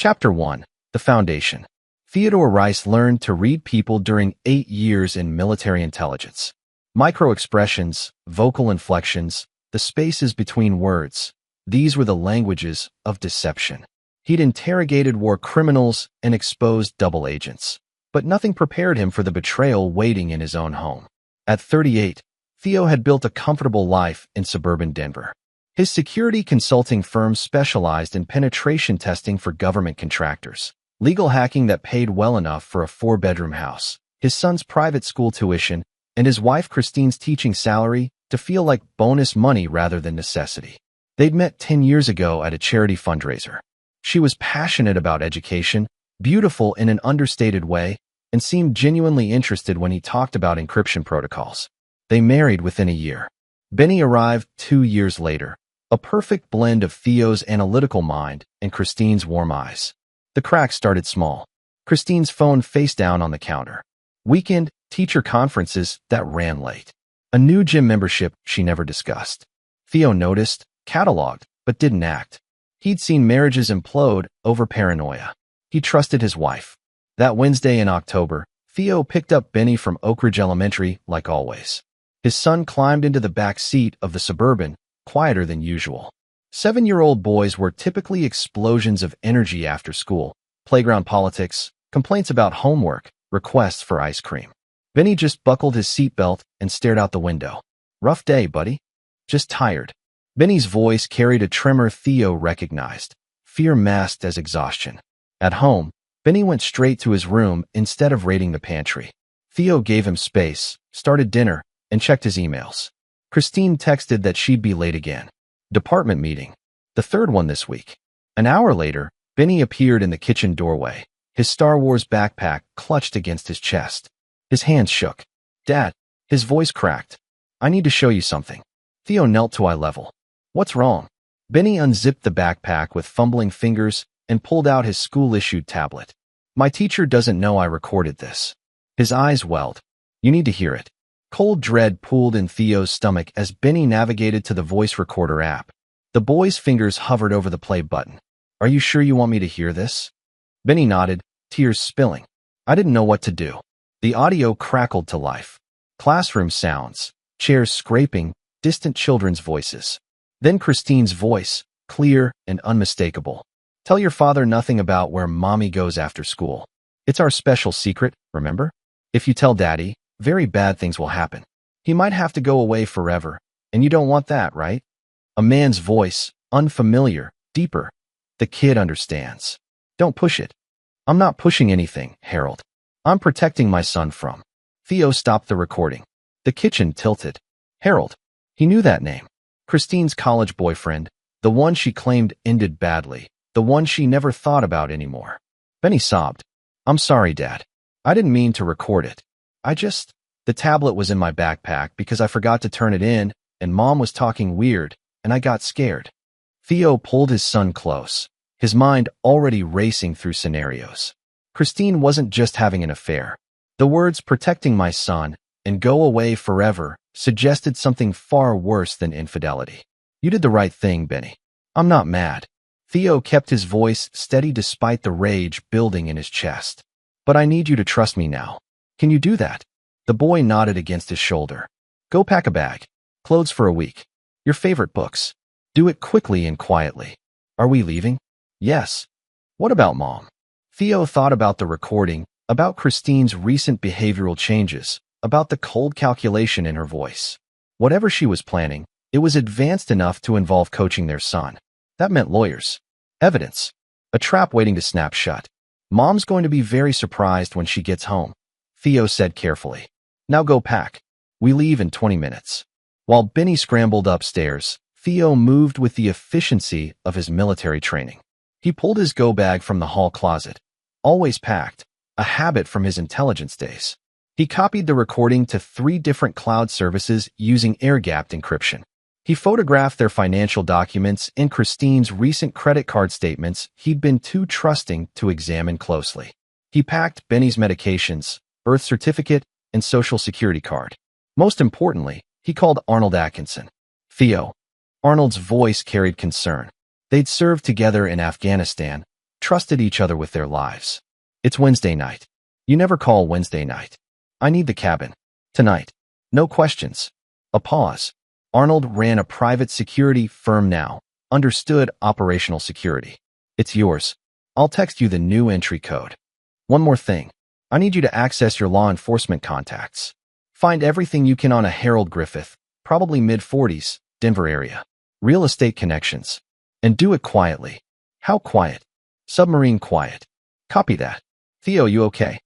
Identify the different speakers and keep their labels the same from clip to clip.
Speaker 1: Chapter 1. The Foundation. Theodore Rice learned to read people during 8 years in military intelligence. Micro-expressions, vocal inflections, the spaces between words. These were the languages of deception. He'd interrogated war criminals and exposed double agents. But nothing prepared him for the betrayal waiting in his own home. At 38, Theo had built a comfortable life in suburban Denver. His security consulting firm specialized in penetration testing for government contractors, legal hacking that paid well enough for a 4-bedroom house, his son's private school tuition, and his wife Christine's teaching salary to feel like bonus money rather than necessity. They'd met 10 years ago at a charity fundraiser. She was passionate about education, beautiful in an understated way, and seemed genuinely interested when he talked about encryption protocols. They married within a year. Benny arrived 2 years later, a perfect blend of Theo's analytical mind and Christine's warm eyes. The cracks started small. Christine's phone face down on the counter. Weekend teacher conferences that ran late. A new gym membership she never discussed. Theo noticed, cataloged, but didn't act. He'd seen marriages implode over paranoia. He trusted his wife. That Wednesday in October, Theo picked up Benny from Oak Ridge Elementary like always. His son climbed into the back seat of the Suburban, quieter than usual. 7-year-old boys were typically explosions of energy after school, playground politics, complaints about homework, requests for ice cream. Benny just buckled his seatbelt and stared out the window. Rough day, buddy. Just tired. Benny's voice carried a tremor Theo recognized, fear masked as exhaustion. At home, Benny went straight to his room instead of raiding the pantry. Theo gave him space, started dinner, and checked his emails. Christine texted that she'd be late again. Department meeting. The third one this week. An hour later, Benny appeared in the kitchen doorway, his Star Wars backpack clutched against his chest. His hands shook. Dad, his voice cracked. I need to show you something. Theo knelt to eye level. What's wrong? Benny unzipped the backpack with fumbling fingers and pulled out his school-issued tablet. My teacher doesn't know I recorded this. His eyes welled. You need to hear it. Cold dread pooled in Theo's stomach as Benny navigated to the voice recorder app. The boy's fingers hovered over the play button. Are you sure you want me to hear this? Benny nodded, tears spilling. I didn't know what to do. The audio crackled to life. Classroom sounds, chairs scraping, distant children's voices. Then Christine's voice, clear and unmistakable. Tell your father nothing about where mommy goes after school. It's our special secret, remember? If you tell daddy, very bad things will happen. He might have to go away forever, and you don't want that, right? A man's voice, unfamiliar, deeper. The kid understands. Don't push it. I'm not pushing anything, Harold. I'm protecting my son from. Theo stopped the recording. The kitchen tilted. Harold. He knew that name. Christine's college boyfriend, the one she claimed ended badly, the one she never thought about anymore. Benny sobbed. I'm sorry, Dad. I didn't mean to record it. The tablet was in my backpack because I forgot to turn it in, and Mom was talking weird, and I got scared. Theo pulled his son close, his mind already racing through scenarios. Christine wasn't just having an affair. The words protecting my son and go away forever suggested something far worse than infidelity. You did the right thing, Benny. I'm not mad. Theo kept his voice steady despite the rage building in his chest. But I need you to trust me now. Can you do that? The boy nodded against his shoulder. Go pack a bag. Clothes for a week. Your favorite books. Do it quickly and quietly. Are we leaving? Yes. What about Mom? Theo thought about the recording, about Christine's recent behavioral changes, about the cold calculation in her voice. Whatever she was planning, it was advanced enough to involve coaching their son. That meant lawyers. Evidence. A trap waiting to snap shut. Mom's going to be very surprised when she gets home, Theo said carefully. Now go pack. We leave in 20 minutes. While Benny scrambled upstairs, Theo moved with the efficiency of his military training. He pulled his go bag from the hall closet. Always packed, a habit from his intelligence days. He copied the recording to 3 different cloud services using air-gapped encryption. He photographed their financial documents and Christine's recent credit card statements he'd been too trusting to examine closely. He packed Benny's medications, birth certificate, and social security card. Most importantly, he called Arnold Atkinson. Theo. Arnold's voice carried concern. They'd served together in Afghanistan, trusted each other with their lives. It's Wednesday night. You never call Wednesday night. I need the cabin. Tonight. No questions. A pause. Arnold ran a private security firm now. Understood operational security. It's yours. I'll text you the new entry code. One more thing. I need you to access your law enforcement contacts. Find everything you can on a Harold Griffith, probably mid-40s, Denver area. Real estate connections. And do it quietly. How quiet? Submarine quiet. Copy that. Theo, you okay?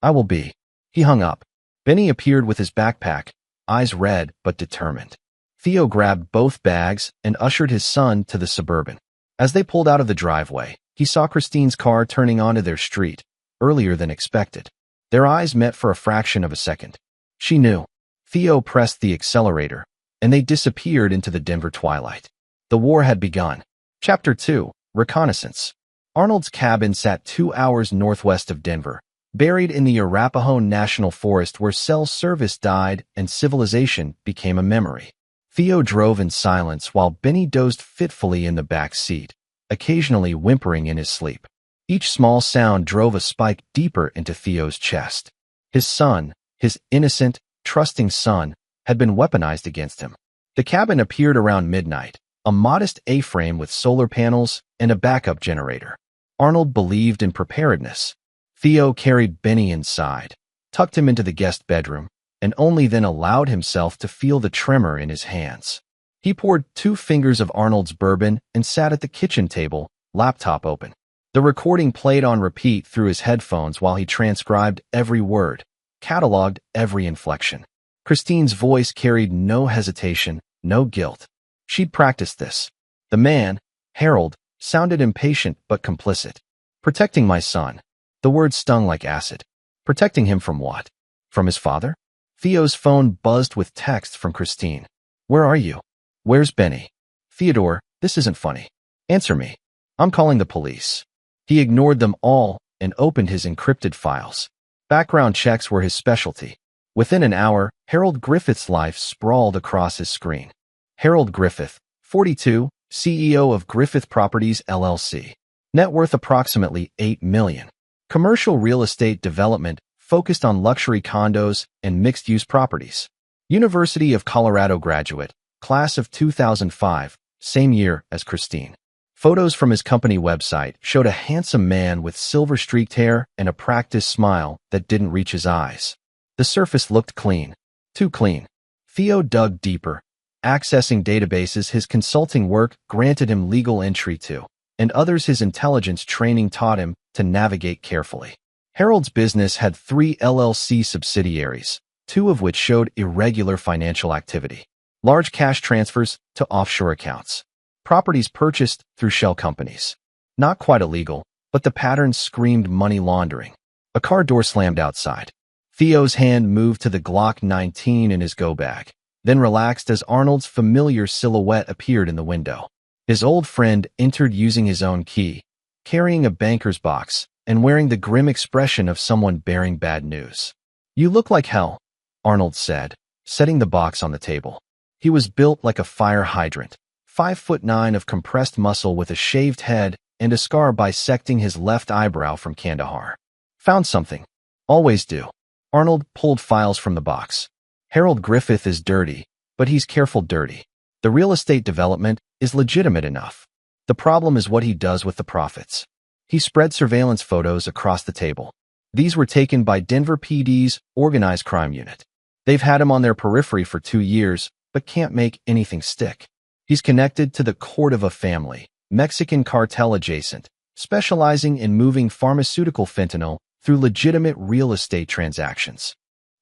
Speaker 1: I will be. He hung up. Benny appeared with his backpack, eyes red but determined. Theo grabbed both bags and ushered his son to the Suburban. As they pulled out of the driveway, he saw Christine's car turning onto their street, earlier than expected. Their eyes met for a fraction of a second. She knew. Theo pressed the accelerator, and they disappeared into the Denver twilight. The war had begun. Chapter 2, Reconnaissance. Arnold's cabin sat 2 hours northwest of Denver, buried in the Arapahoe National Forest where cell service died and civilization became a memory. Theo drove in silence while Benny dozed fitfully in the back seat, occasionally whimpering in his sleep. Each small sound drove a spike deeper into Theo's chest. His son, his innocent, trusting son, had been weaponized against him. The cabin appeared around midnight, a modest A-frame with solar panels and a backup generator. Arnold believed in preparedness. Theo carried Benny inside, tucked him into the guest bedroom, and only then allowed himself to feel the tremor in his hands. He poured 2 fingers of Arnold's bourbon and sat at the kitchen table, laptop open. The recording played on repeat through his headphones while he transcribed every word, cataloged every inflection. Christine's voice carried no hesitation, no guilt. She'd practiced this. The man, Harold, sounded impatient but complicit. Protecting my son. The words stung like acid. Protecting him from what? From his father? Theo's phone buzzed with texts from Christine. Where are you? Where's Benny? Theodore, this isn't funny. Answer me. I'm calling the police. He ignored them all and opened his encrypted files. Background checks were his specialty. Within an hour, Harold Griffith's life sprawled across his screen. Harold Griffith, 42, CEO of Griffith Properties, LLC. Net worth approximately $8 million. Commercial real estate development focused on luxury condos and mixed-use properties. University of Colorado graduate, class of 2005, same year as Christine. Photos from his company website showed a handsome man with silver-streaked hair and a practiced smile that didn't reach his eyes. The surface looked clean. Too clean. Theo dug deeper. Accessing databases his consulting work granted him legal entry to, and others his intelligence training taught him to navigate carefully. Harold's business had 3 LLC subsidiaries, 2 of which showed irregular financial activity. Large cash transfers to offshore accounts. Properties purchased through shell companies. Not quite illegal, but the pattern screamed money laundering. A car door slammed outside. Theo's hand moved to the Glock 19 in his go bag, then relaxed as Arnold's familiar silhouette appeared in the window. His old friend entered using his own key, carrying a banker's box, and wearing the grim expression of someone bearing bad news. You look like hell, Arnold said, setting the box on the table. He was built like a fire hydrant, 5'9" of compressed muscle with a shaved head and a scar bisecting his left eyebrow from Kandahar. Found something. Always do. Arnold pulled files from the box. Harold Griffith is dirty, but he's careful dirty. The real estate development is legitimate enough. The problem is what he does with the profits. He spread surveillance photos across the table. These were taken by Denver PD's organized crime unit. They've had him on their periphery for 2 years, but can't make anything stick. He's connected to the Cordova family, Mexican cartel adjacent, specializing in moving pharmaceutical fentanyl through legitimate real estate transactions.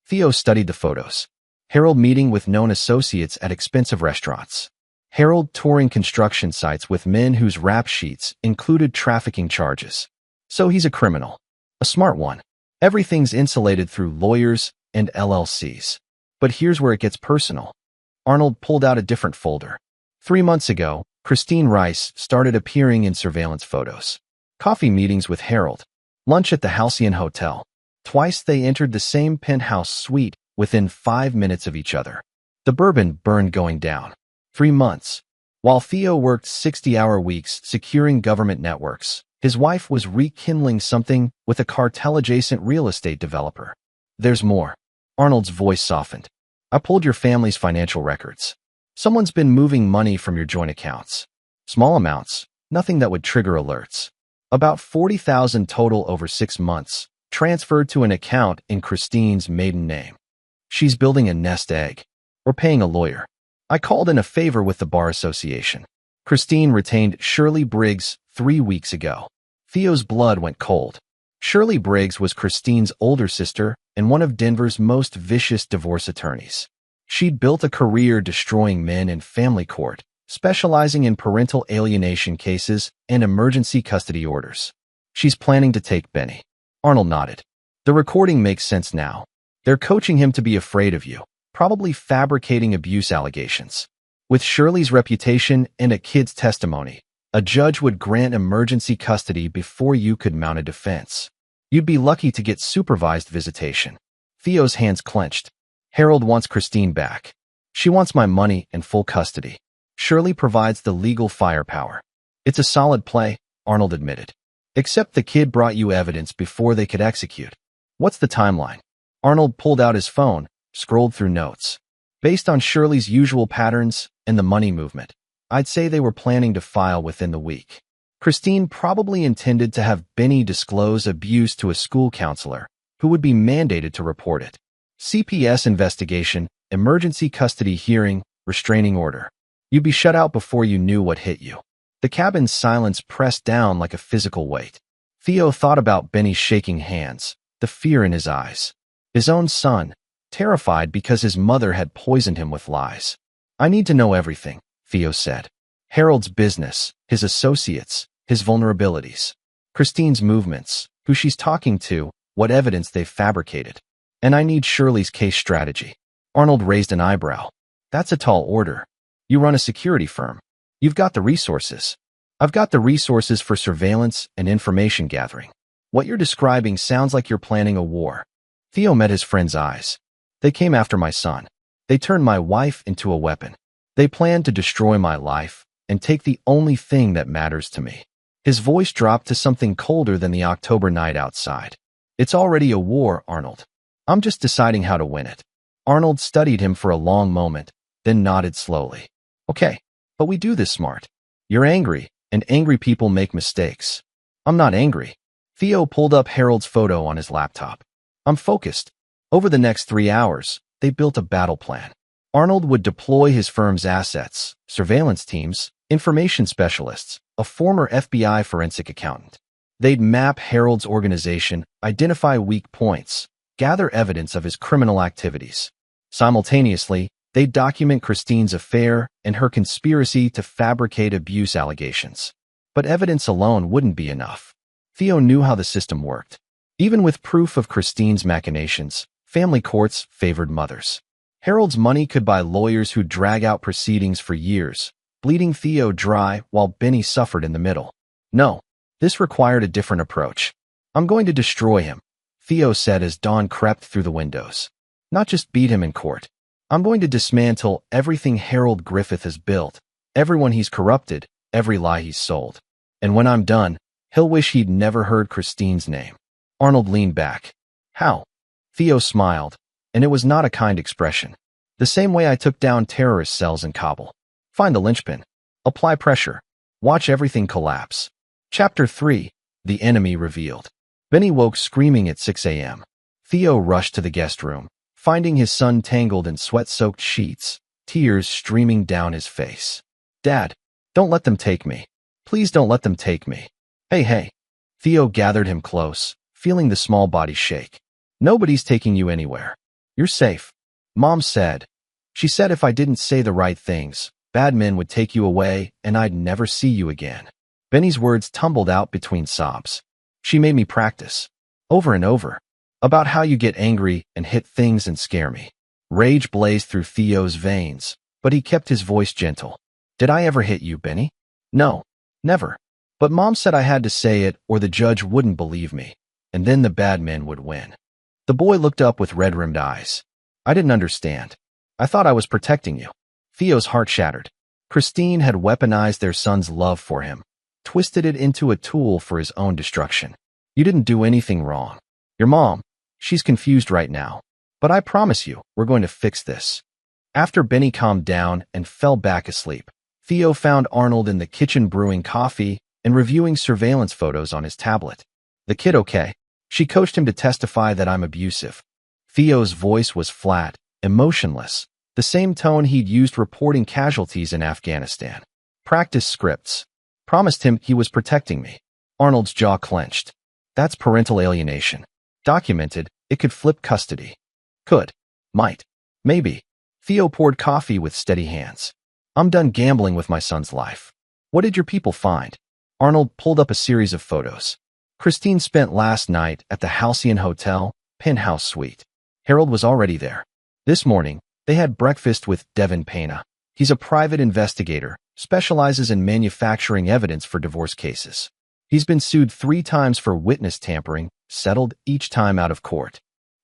Speaker 1: Theo studied the photos. Harold meeting with known associates at expensive restaurants. Harold touring construction sites with men whose rap sheets included trafficking charges. So he's a criminal. A smart one. Everything's insulated through lawyers and LLCs. But here's where it gets personal. Arnold pulled out a different folder. 3 months ago, Christine Rice started appearing in surveillance photos. Coffee meetings with Harold. Lunch at the Halcyon Hotel. Twice they entered the same penthouse suite within 5 minutes of each other. The bourbon burned going down. 3 months. While Theo worked 60-hour weeks securing government networks, His wife was rekindling something with a cartel-adjacent real estate developer. There's more. Arnold's voice softened. I pulled your family's financial records. Someone's been moving money from your joint accounts. Small amounts, nothing that would trigger alerts. About $40,000 total over 6 months, transferred to an account in Christine's maiden name. She's building a nest egg. We're paying a lawyer. I called in a favor with the Bar Association. Christine retained Shirley Briggs 3 weeks ago. Theo's blood went cold. Shirley Briggs was Christine's older sister and one of Denver's most vicious divorce attorneys. She'd built a career destroying men in family court, specializing in parental alienation cases and emergency custody orders. She's planning to take Benny. Arnold nodded. The recording makes sense now. They're coaching him to be afraid of you, probably fabricating abuse allegations. With Shirley's reputation and a kid's testimony, a judge would grant emergency custody before you could mount a defense. You'd be lucky to get supervised visitation. Theo's hands clenched. Harold wants Christine back. She wants my money and full custody. Shirley provides the legal firepower. It's a solid play, Arnold admitted. Except the kid brought you evidence before they could execute. What's the timeline? Arnold pulled out his phone, scrolled through notes. Based on Shirley's usual patterns and the money movement, I'd say they were planning to file within the week. Christine probably intended to have Benny disclose abuse to a school counselor, who would be mandated to report it. CPS investigation, emergency custody hearing, restraining order. You'd be shut out before you knew what hit you. The cabin's silence pressed down like a physical weight. Theo thought about Benny's shaking hands, the fear in his eyes. His own son, terrified because his mother had poisoned him with lies. I need to know everything, Theo said. Harold's business, his associates, his vulnerabilities. Christine's movements, who she's talking to, what evidence they've fabricated. And I need Shirley's case strategy. Arnold raised an eyebrow. That's a tall order. You run a security firm. You've got the resources. I've got the resources for surveillance and information gathering. What you're describing sounds like you're planning a war. Theo met his friend's eyes. They came after my son. They turned my wife into a weapon. They planned to destroy my life and take the only thing that matters to me. His voice dropped to something colder than the October night outside. It's already a war, Arnold. I'm just deciding how to win it. Arnold studied him for a long moment, then nodded slowly. Okay, but we do this smart. You're angry, and angry people make mistakes. I'm not angry. Theo pulled up Harold's photo on his laptop. I'm focused. Over the next 3 hours, they built a battle plan. Arnold would deploy his firm's assets, surveillance teams, information specialists, a former FBI forensic accountant. They'd map Harold's organization, identify weak points, gather evidence of his criminal activities. Simultaneously, they'd document Christine's affair and her conspiracy to fabricate abuse allegations. But evidence alone wouldn't be enough. Theo knew how the system worked. Even with proof of Christine's machinations, family courts favored mothers. Harold's money could buy lawyers who'd drag out proceedings for years, bleeding Theo dry while Benny suffered in the middle. No, this required a different approach. I'm going to destroy him, Theo said as dawn crept through the windows. Not just beat him in court. I'm going to dismantle everything Harold Griffith has built, everyone he's corrupted, every lie he's sold. And when I'm done, he'll wish he'd never heard Christine's name. Arnold leaned back. How? Theo smiled, and it was not a kind expression. The same way I took down terrorist cells in Kabul. Find the linchpin. Apply pressure. Watch everything collapse. Chapter 3. The Enemy Revealed. Benny woke screaming at 6 a.m. Theo rushed to the guest room, finding his son tangled in sweat-soaked sheets, tears streaming down his face. Dad, don't let them take me. Please don't let them take me. Hey. Theo gathered him close, feeling the small body shake. Nobody's taking you anywhere. You're safe. Mom said. She said if I didn't say the right things, bad men would take you away and I'd never see you again. Benny's words tumbled out between sobs. She made me practice. Over and over. About how you get angry and hit things and scare me. Rage blazed through Theo's veins, but he kept his voice gentle. Did I ever hit you, Benny? No, never. But Mom said I had to say it or the judge wouldn't believe me, and then the bad men would win. The boy looked up with red-rimmed eyes. I didn't understand. I thought I was protecting you. Theo's heart shattered. Christine had weaponized their son's love for him, twisted it into a tool for his own destruction. You didn't do anything wrong. Your mom, she's confused right now. But I promise you, we're going to fix this. After Benny calmed down and fell back asleep, Theo found Arnold in the kitchen brewing coffee and reviewing surveillance photos on his tablet. The kid okay? She coached him to testify that I'm abusive. Theo's voice was flat, emotionless, the same tone he'd used reporting casualties in Afghanistan. Practice scripts. Promised him he was protecting me. Arnold's jaw clenched. That's parental alienation. Documented, it could flip custody. Could. Might. Maybe. Theo poured coffee with steady hands. I'm done gambling with my son's life. What did your people find? Arnold pulled up a series of photos. Christine spent last night at the Halcyon Hotel, penthouse suite. Harold was already there. This morning, they had breakfast with Devin Pena. He's a private investigator, specializes in manufacturing evidence for divorce cases. He's been sued 3 times for witness tampering, settled each time out of court.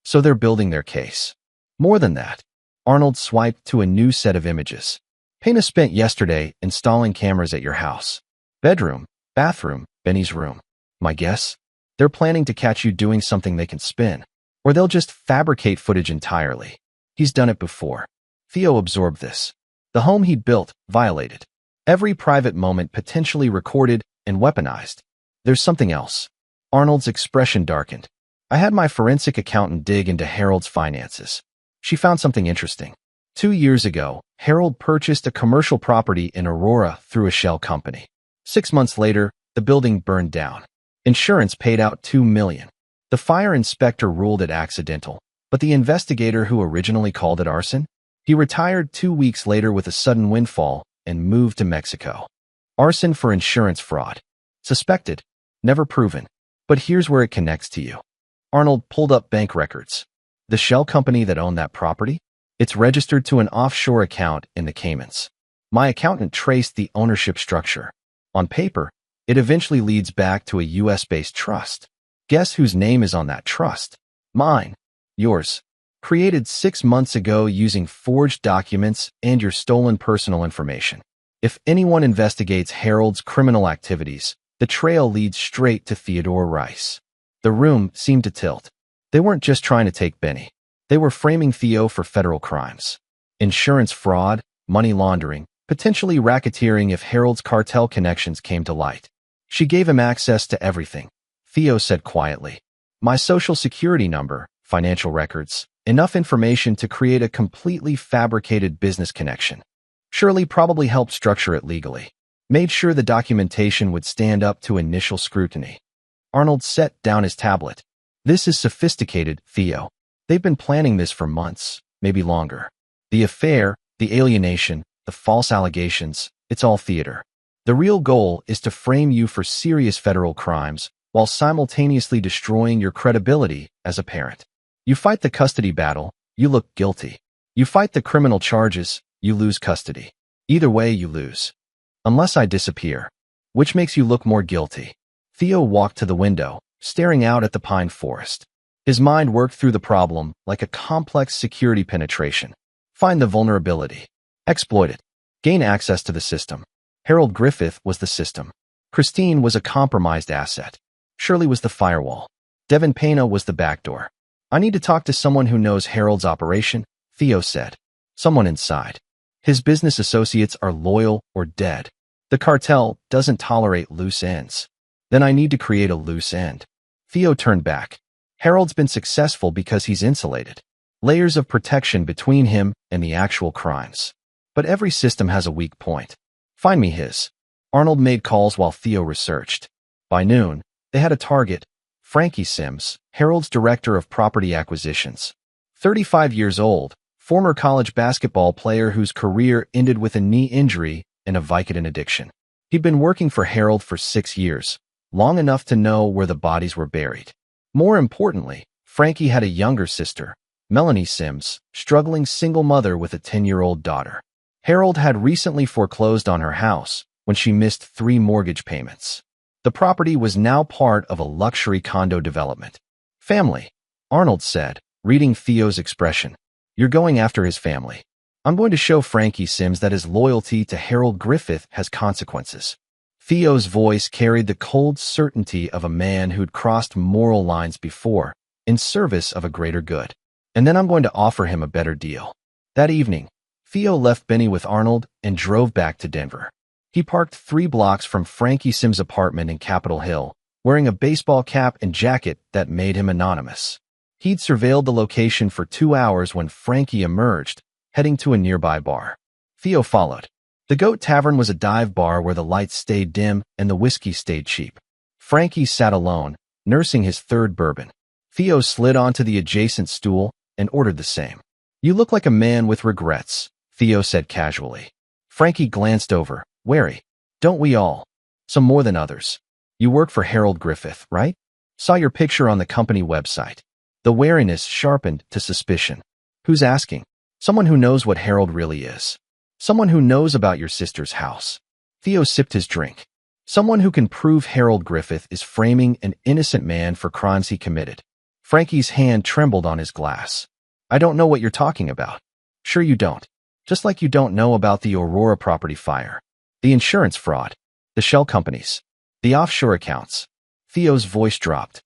Speaker 1: So they're building their case. More than that, Arnold swiped to a new set of images. Pena spent yesterday installing cameras at your house. Bedroom, bathroom, Benny's room. My guess? They're planning to catch you doing something they can spin. Or they'll just fabricate footage entirely. He's done it before. Theo absorbed this. The home he'd built, violated. Every private moment potentially recorded and weaponized. There's something else. Arnold's expression darkened. I had my forensic accountant dig into Harold's finances. She found something interesting. 2 years ago, Harold purchased a commercial property in Aurora through a shell company. 6 months later, the building burned down. Insurance paid out $2 million. The fire inspector ruled it accidental, but the investigator who originally called it arson? He retired 2 weeks later with a sudden windfall and moved to Mexico. Arson for insurance fraud. Suspected, never proven. But here's where it connects to you. Arnold pulled up bank records. The shell company that owned that property? It's registered to an offshore account in the Caymans. My accountant traced the ownership structure. On paper, it eventually leads back to a US-based trust. Guess whose name is on that trust? Mine. Yours. Created 6 months ago using forged documents and your stolen personal information. If anyone investigates Harold's criminal activities, the trail leads straight to Theodore Rice. The room seemed to tilt. They weren't just trying to take Benny. They were framing Theo for federal crimes. Insurance fraud, money laundering, potentially racketeering if Harold's cartel connections came to light. She gave him access to everything. Theo said quietly. My social security number, financial records, enough information to create a completely fabricated business connection. Shirley probably helped structure it legally. Made sure the documentation would stand up to initial scrutiny. Arnold set down his tablet. This is sophisticated, Theo. They've been planning this for months, maybe longer. The affair, the alienation, the false allegations, it's all theater. The real goal is to frame you for serious federal crimes while simultaneously destroying your credibility as a parent. You fight the custody battle, you look guilty. You fight the criminal charges, you lose custody. Either way, you lose. Unless I disappear. Which makes you look more guilty. Theo walked to the window, staring out at the pine forest. His mind worked through the problem like a complex security penetration. Find the vulnerability. Exploit it. Gain access to the system. Harold Griffith was the system. Christine was a compromised asset. Shirley was the firewall. Devin Pena was the backdoor. I need to talk to someone who knows Harold's operation, Theo said. Someone inside. His business associates are loyal or dead. The cartel doesn't tolerate loose ends. Then I need to create a loose end. Theo turned back. Harold's been successful because he's insulated. Layers of protection between him and the actual crimes. But every system has a weak point. Find me his. Arnold made calls while Theo researched. By noon, they had a target. Frankie Sims, Harold's director of property acquisitions. 35 years old, former college basketball player whose career ended with a knee injury and a Vicodin addiction. He'd been working for Harold for 6 years, long enough to know where the bodies were buried. More importantly, Frankie had a younger sister, Melanie Sims, struggling single mother with a 10-year-old daughter. Harold had recently foreclosed on her house when she missed 3 mortgage payments. The property was now part of a luxury condo development. Family, Arnold said, reading Theo's expression. You're going after his family. I'm going to show Frankie Sims that his loyalty to Harold Griffith has consequences. Theo's voice carried the cold certainty of a man who'd crossed moral lines before, in service of a greater good. And then I'm going to offer him a better deal. That evening, Theo left Benny with Arnold and drove back to Denver. He parked 3 blocks from Frankie Sim's apartment in Capitol Hill, wearing a baseball cap and jacket that made him anonymous. He'd surveilled the location for 2 hours when Frankie emerged, heading to a nearby bar. Theo followed. The Goat Tavern was a dive bar where the lights stayed dim and the whiskey stayed cheap. Frankie sat alone, nursing his 3rd bourbon. Theo slid onto the adjacent stool and ordered the same. "You look like a man with regrets," Theo said casually. Frankie glanced over, wary. "Don't we all? Some more than others. You work for Harold Griffith, right? Saw your picture on the company website." The wariness sharpened to suspicion. "Who's asking?" "Someone who knows what Harold really is. Someone who knows about your sister's house." Theo sipped his drink. "Someone who can prove Harold Griffith is framing an innocent man for crimes he committed." Frankie's hand trembled on his glass. "I don't know what you're talking about." "Sure you don't. Just like you don't know about the Aurora property fire, the insurance fraud, the shell companies, the offshore accounts." Theo's voice dropped.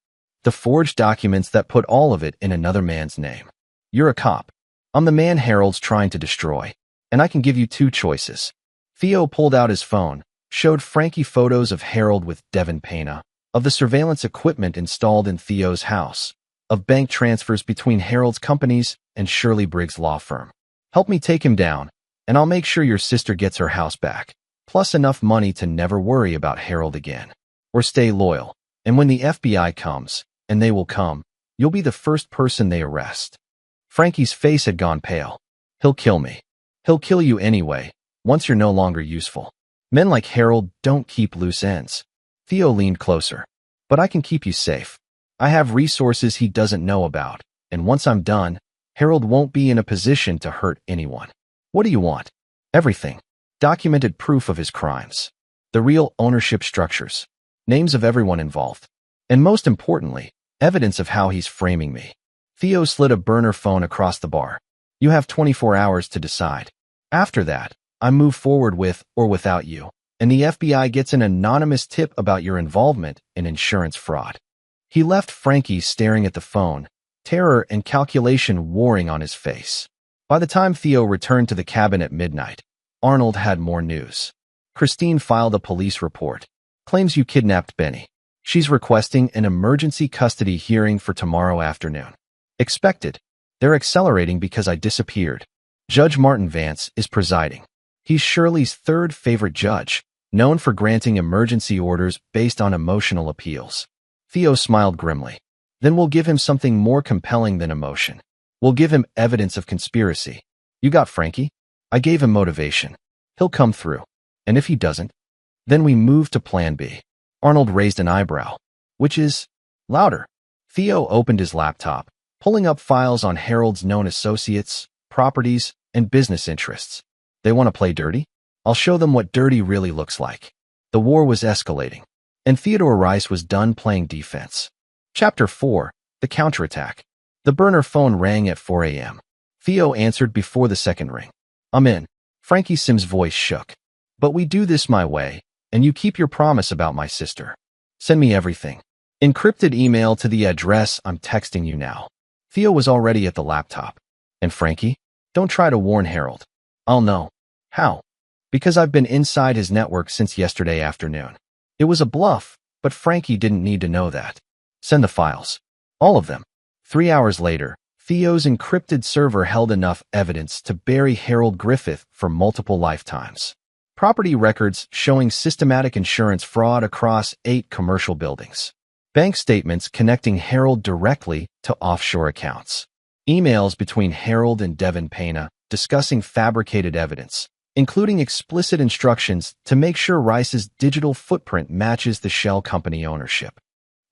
Speaker 1: "The forged documents that put all of it in another man's name. You're a cop. I'm the man Harold's trying to destroy. And I can give you 2 choices." Theo pulled out his phone, showed Frankie photos of Harold with Devin Pena, of the surveillance equipment installed in Theo's house, of bank transfers between Harold's companies and Shirley Briggs' law firm. "Help me take him down, and I'll make sure your sister gets her house back, plus enough money to never worry about Harold again. Or stay loyal, and when the FBI comes, and they will come, you'll be the first person they arrest." Frankie's face had gone pale. "He'll kill me. He'll kill you anyway, once you're no longer useful. Men like Harold don't keep loose ends." Theo leaned closer. "But I can keep you safe. I have resources he doesn't know about, and once I'm done, Harold won't be in a position to hurt anyone." "What do you want?" "Everything. Documented proof of his crimes. The real ownership structures. Names of everyone involved. And most importantly, evidence of how he's framing me." Theo slid a burner phone across the bar. "You have 24 hours to decide. After that, I move forward with or without you, and the FBI gets an anonymous tip about your involvement in insurance fraud." He left Frankie staring at the phone, terror and calculation warring on his face. By the time Theo returned to the cabin at midnight, Arnold had more news. "Christine filed a police report. Claims you kidnapped Benny. She's requesting an emergency custody hearing for tomorrow afternoon. Expected. They're accelerating because I disappeared. Judge Martin Vance is presiding. He's Shirley's 3rd favorite judge, known for granting emergency orders based on emotional appeals." Theo smiled grimly. "Then we'll give him something more compelling than emotion. We'll give him evidence of conspiracy. You got Frankie? I gave him motivation. He'll come through. And if he doesn't, then we move to Plan B." Arnold raised an eyebrow. "Which is?" "Louder." Theo opened his laptop, pulling up files on Harold's known associates, properties, and business interests. "They want to play dirty? I'll show them what dirty really looks like." The war was escalating, and Theodore Rice was done playing defense. Chapter 4. The Counterattack. The burner phone rang at 4 a.m. Theo answered before the second ring. "I'm in." Frankie Sim's voice shook. "But we do this my way, and you keep your promise about my sister. Send me everything. Encrypted email to the address I'm texting you now." Theo was already at the laptop. "And Frankie? Don't try to warn Harold. I'll know." "How?" "Because I've been inside his network since yesterday afternoon." It was a bluff, but Frankie didn't need to know that. "Send the files. All of them." 3 hours later, Theo's encrypted server held enough evidence to bury Harold Griffith for multiple lifetimes. Property records showing systematic insurance fraud across 8 commercial buildings. Bank statements connecting Harold directly to offshore accounts. Emails between Harold and Devin Pena discussing fabricated evidence, including explicit instructions to make sure Rice's digital footprint matches the shell company ownership.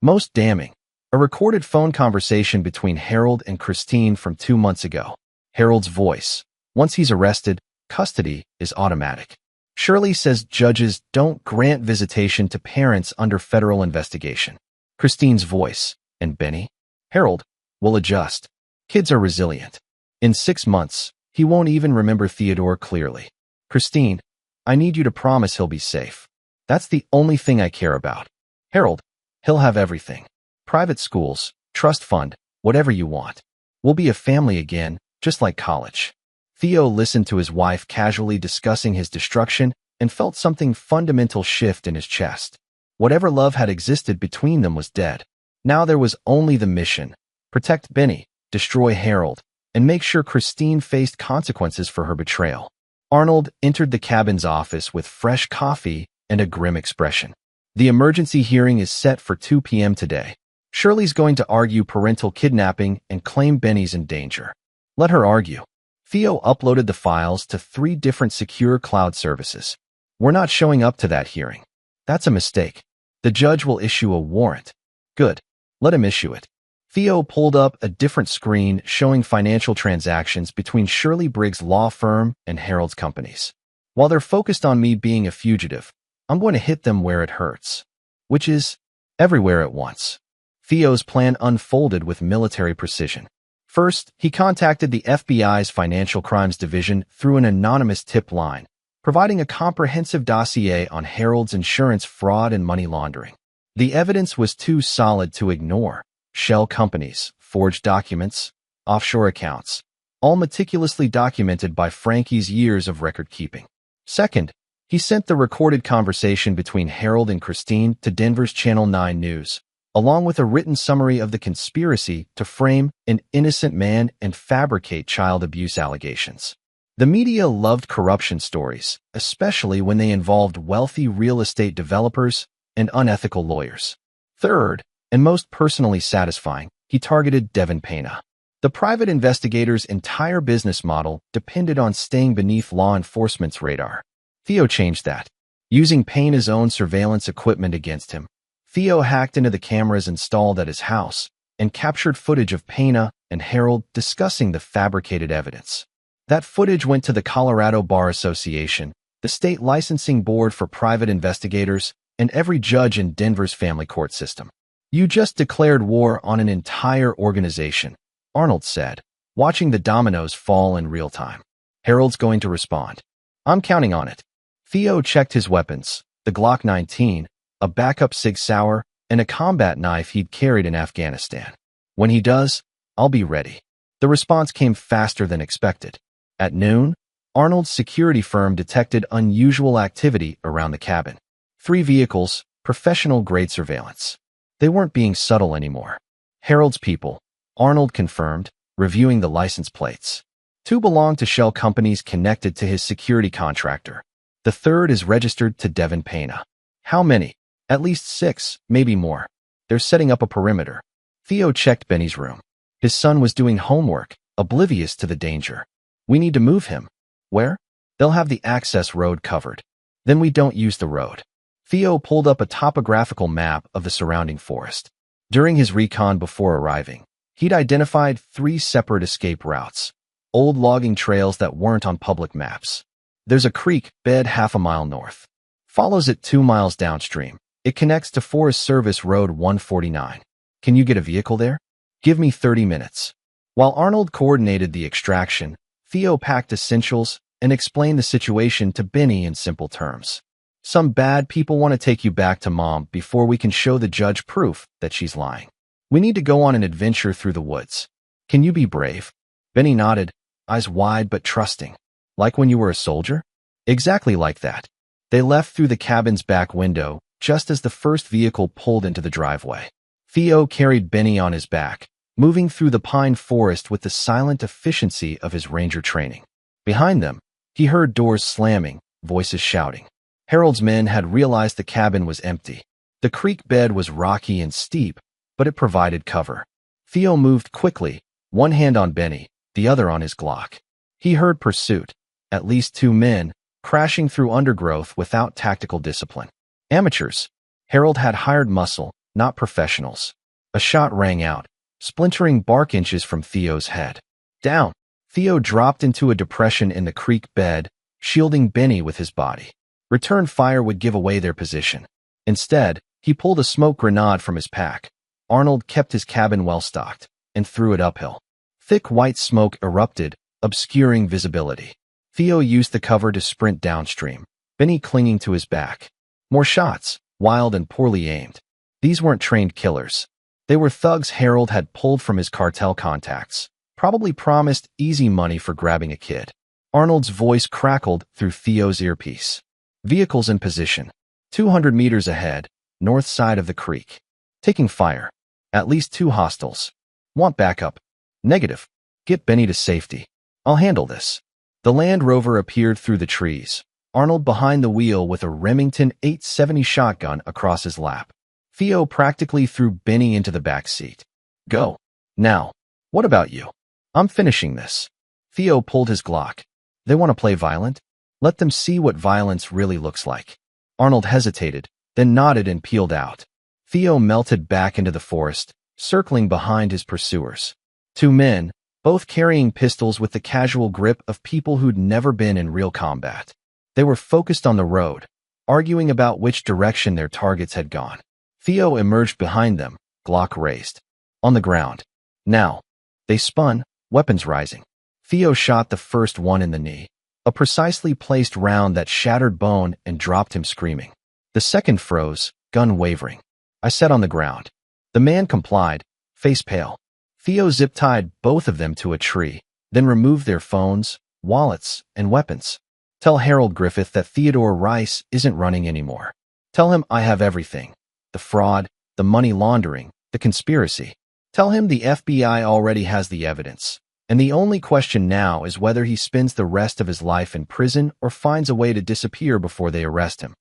Speaker 1: Most damning, a recorded phone conversation between Harold and Christine from 2 months ago. Harold's voice. "Once he's arrested, custody is automatic. Shirley says judges don't grant visitation to parents under federal investigation." Christine's voice. "And Benny? Harold will adjust. Kids are resilient. In 6 months, he won't even remember Theodore clearly." Christine, "I need you to promise he'll be safe." That's the only thing I care about. Harold, he'll have everything. Private schools, trust fund, whatever you want. We'll be a family again, just like college. Theo listened to his wife casually discussing his destruction and felt something fundamental shift in his chest. Whatever love had existed between them was dead. Now there was only the mission: protect Benny, destroy Harold, and make sure Christine faced consequences for her betrayal. Arnold entered the cabin's office with fresh coffee and a grim expression. The emergency hearing is set for 2 p.m. today. Shirley's going to argue parental kidnapping and claim Benny's in danger. Let her argue. Theo uploaded the files to 3 different secure cloud services. We're not showing up to that hearing. That's a mistake. The judge will issue a warrant. Good. Let him issue it. Theo pulled up a different screen showing financial transactions between Shirley Briggs' law firm and Harold's companies. While they're focused on me being a fugitive, I'm going to hit them where it hurts, which is everywhere at once. Theo's plan unfolded with military precision. First, he contacted the FBI's Financial Crimes Division through an anonymous tip line, providing a comprehensive dossier on Harold's insurance fraud and money laundering. The evidence was too solid to ignore: shell companies, forged documents, offshore accounts, all meticulously documented by Frankie's years of record-keeping. Second, he sent the recorded conversation between Harold and Christine to Denver's Channel 9 News, along with a written summary of the conspiracy to frame an innocent man and fabricate child abuse allegations. The media loved corruption stories, especially when they involved wealthy real estate developers and unethical lawyers. Third, and most personally satisfying, he targeted Devin Pena. The private investigator's entire business model depended on staying beneath law enforcement's radar. Theo changed that. Using Pena's own surveillance equipment against him, Theo hacked into the cameras installed at his house and captured footage of Pena and Harold discussing the fabricated evidence. That footage went to the Colorado Bar Association, the state licensing board for private investigators, and every judge in Denver's family court system. You just declared war on an entire organization, Arnold said, watching the dominoes fall in real time. Harold's going to respond. I'm counting on it. Theo checked his weapons: the Glock 19, a backup Sig Sauer, and a combat knife he'd carried in Afghanistan. When he does, I'll be ready. The response came faster than expected. At noon, Arnold's security firm detected unusual activity around the cabin. 3 vehicles, professional-grade surveillance. They weren't being subtle anymore. Harold's people, Arnold confirmed, reviewing the license plates. 2 belonged to shell companies connected to his security contractor. The 3rd is registered to Devin Pena. How many? At least 6, maybe more. They're setting up a perimeter. Theo checked Benny's room. His son was doing homework, oblivious to the danger. We need to move him. Where? They'll have the access road covered. Then we don't use the road. Theo pulled up a topographical map of the surrounding forest. During his recon before arriving, he'd identified 3 separate escape routes, old logging trails that weren't on public maps. There's a creek bed half a mile north. Follows it 2 miles downstream. It connects to Forest Service Road 149. Can you get a vehicle there? Give me 30 minutes. While Arnold coordinated the extraction, Theo packed essentials and explained the situation to Benny in simple terms. Some bad people want to take you back to Mom before we can show the judge proof that she's lying. We need to go on an adventure through the woods. Can you be brave? Benny nodded, eyes wide but trusting. Like when you were a soldier? Exactly like that. They left through the cabin's back window just as the first vehicle pulled into the driveway. Theo carried Benny on his back, moving through the pine forest with the silent efficiency of his ranger training. Behind them, he heard doors slamming, voices shouting. Harold's men had realized the cabin was empty. The creek bed was rocky and steep, but it provided cover. Theo moved quickly, one hand on Benny, the other on his Glock. He heard pursuit, at least 2 men, crashing through undergrowth without tactical discipline. Amateurs. Harold had hired muscle, not professionals. A shot rang out, splintering bark inches from Theo's head. Down. Theo dropped into a depression in the creek bed, shielding Benny with his body. Return fire would give away their position. Instead, he pulled a smoke grenade from his pack. Arnold kept his cabin well stocked and threw it uphill. Thick white smoke erupted, obscuring visibility. Theo used the cover to sprint downstream, Benny clinging to his back. More shots, wild and poorly aimed. These weren't trained killers. They were thugs Harold had pulled from his cartel contacts, probably promised easy money for grabbing a kid. Arnold's voice crackled through Theo's earpiece. Vehicles in position. 200 meters ahead, north side of the creek. Taking fire. At least 2 hostiles. Want backup? Negative. Get Benny to safety. I'll handle this. The Land Rover appeared through the trees, Arnold behind the wheel with a Remington 870 shotgun across his lap. Theo practically threw Benny into the back seat. Go. Now. What about you? I'm finishing this. Theo pulled his Glock. They want to play violent? Let them see what violence really looks like. Arnold hesitated, then nodded and peeled out. Theo melted back into the forest, circling behind his pursuers. 2 men, both carrying pistols with the casual grip of people who'd never been in real combat. They were focused on the road, arguing about which direction their targets had gone. Theo emerged behind them, Glock raised. On the ground. Now. They spun, weapons rising. Theo shot the first one in the knee, a precisely placed round that shattered bone and dropped him screaming. The second froze, gun wavering. I sat on the ground. The man complied, face pale. Theo zip-tied both of them to a tree, then removed their phones, wallets, and weapons. Tell Harold Griffith that Theodore Rice isn't running anymore. Tell him I have everything. The fraud, the money laundering, the conspiracy. Tell him the FBI already has the evidence, and the only question now is whether he spends the rest of his life in prison or finds a way to disappear before they arrest him.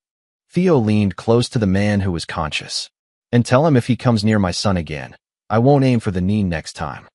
Speaker 1: Theo leaned close to the man who was conscious. And tell him if he comes near my son again, I won't aim for the knee next time.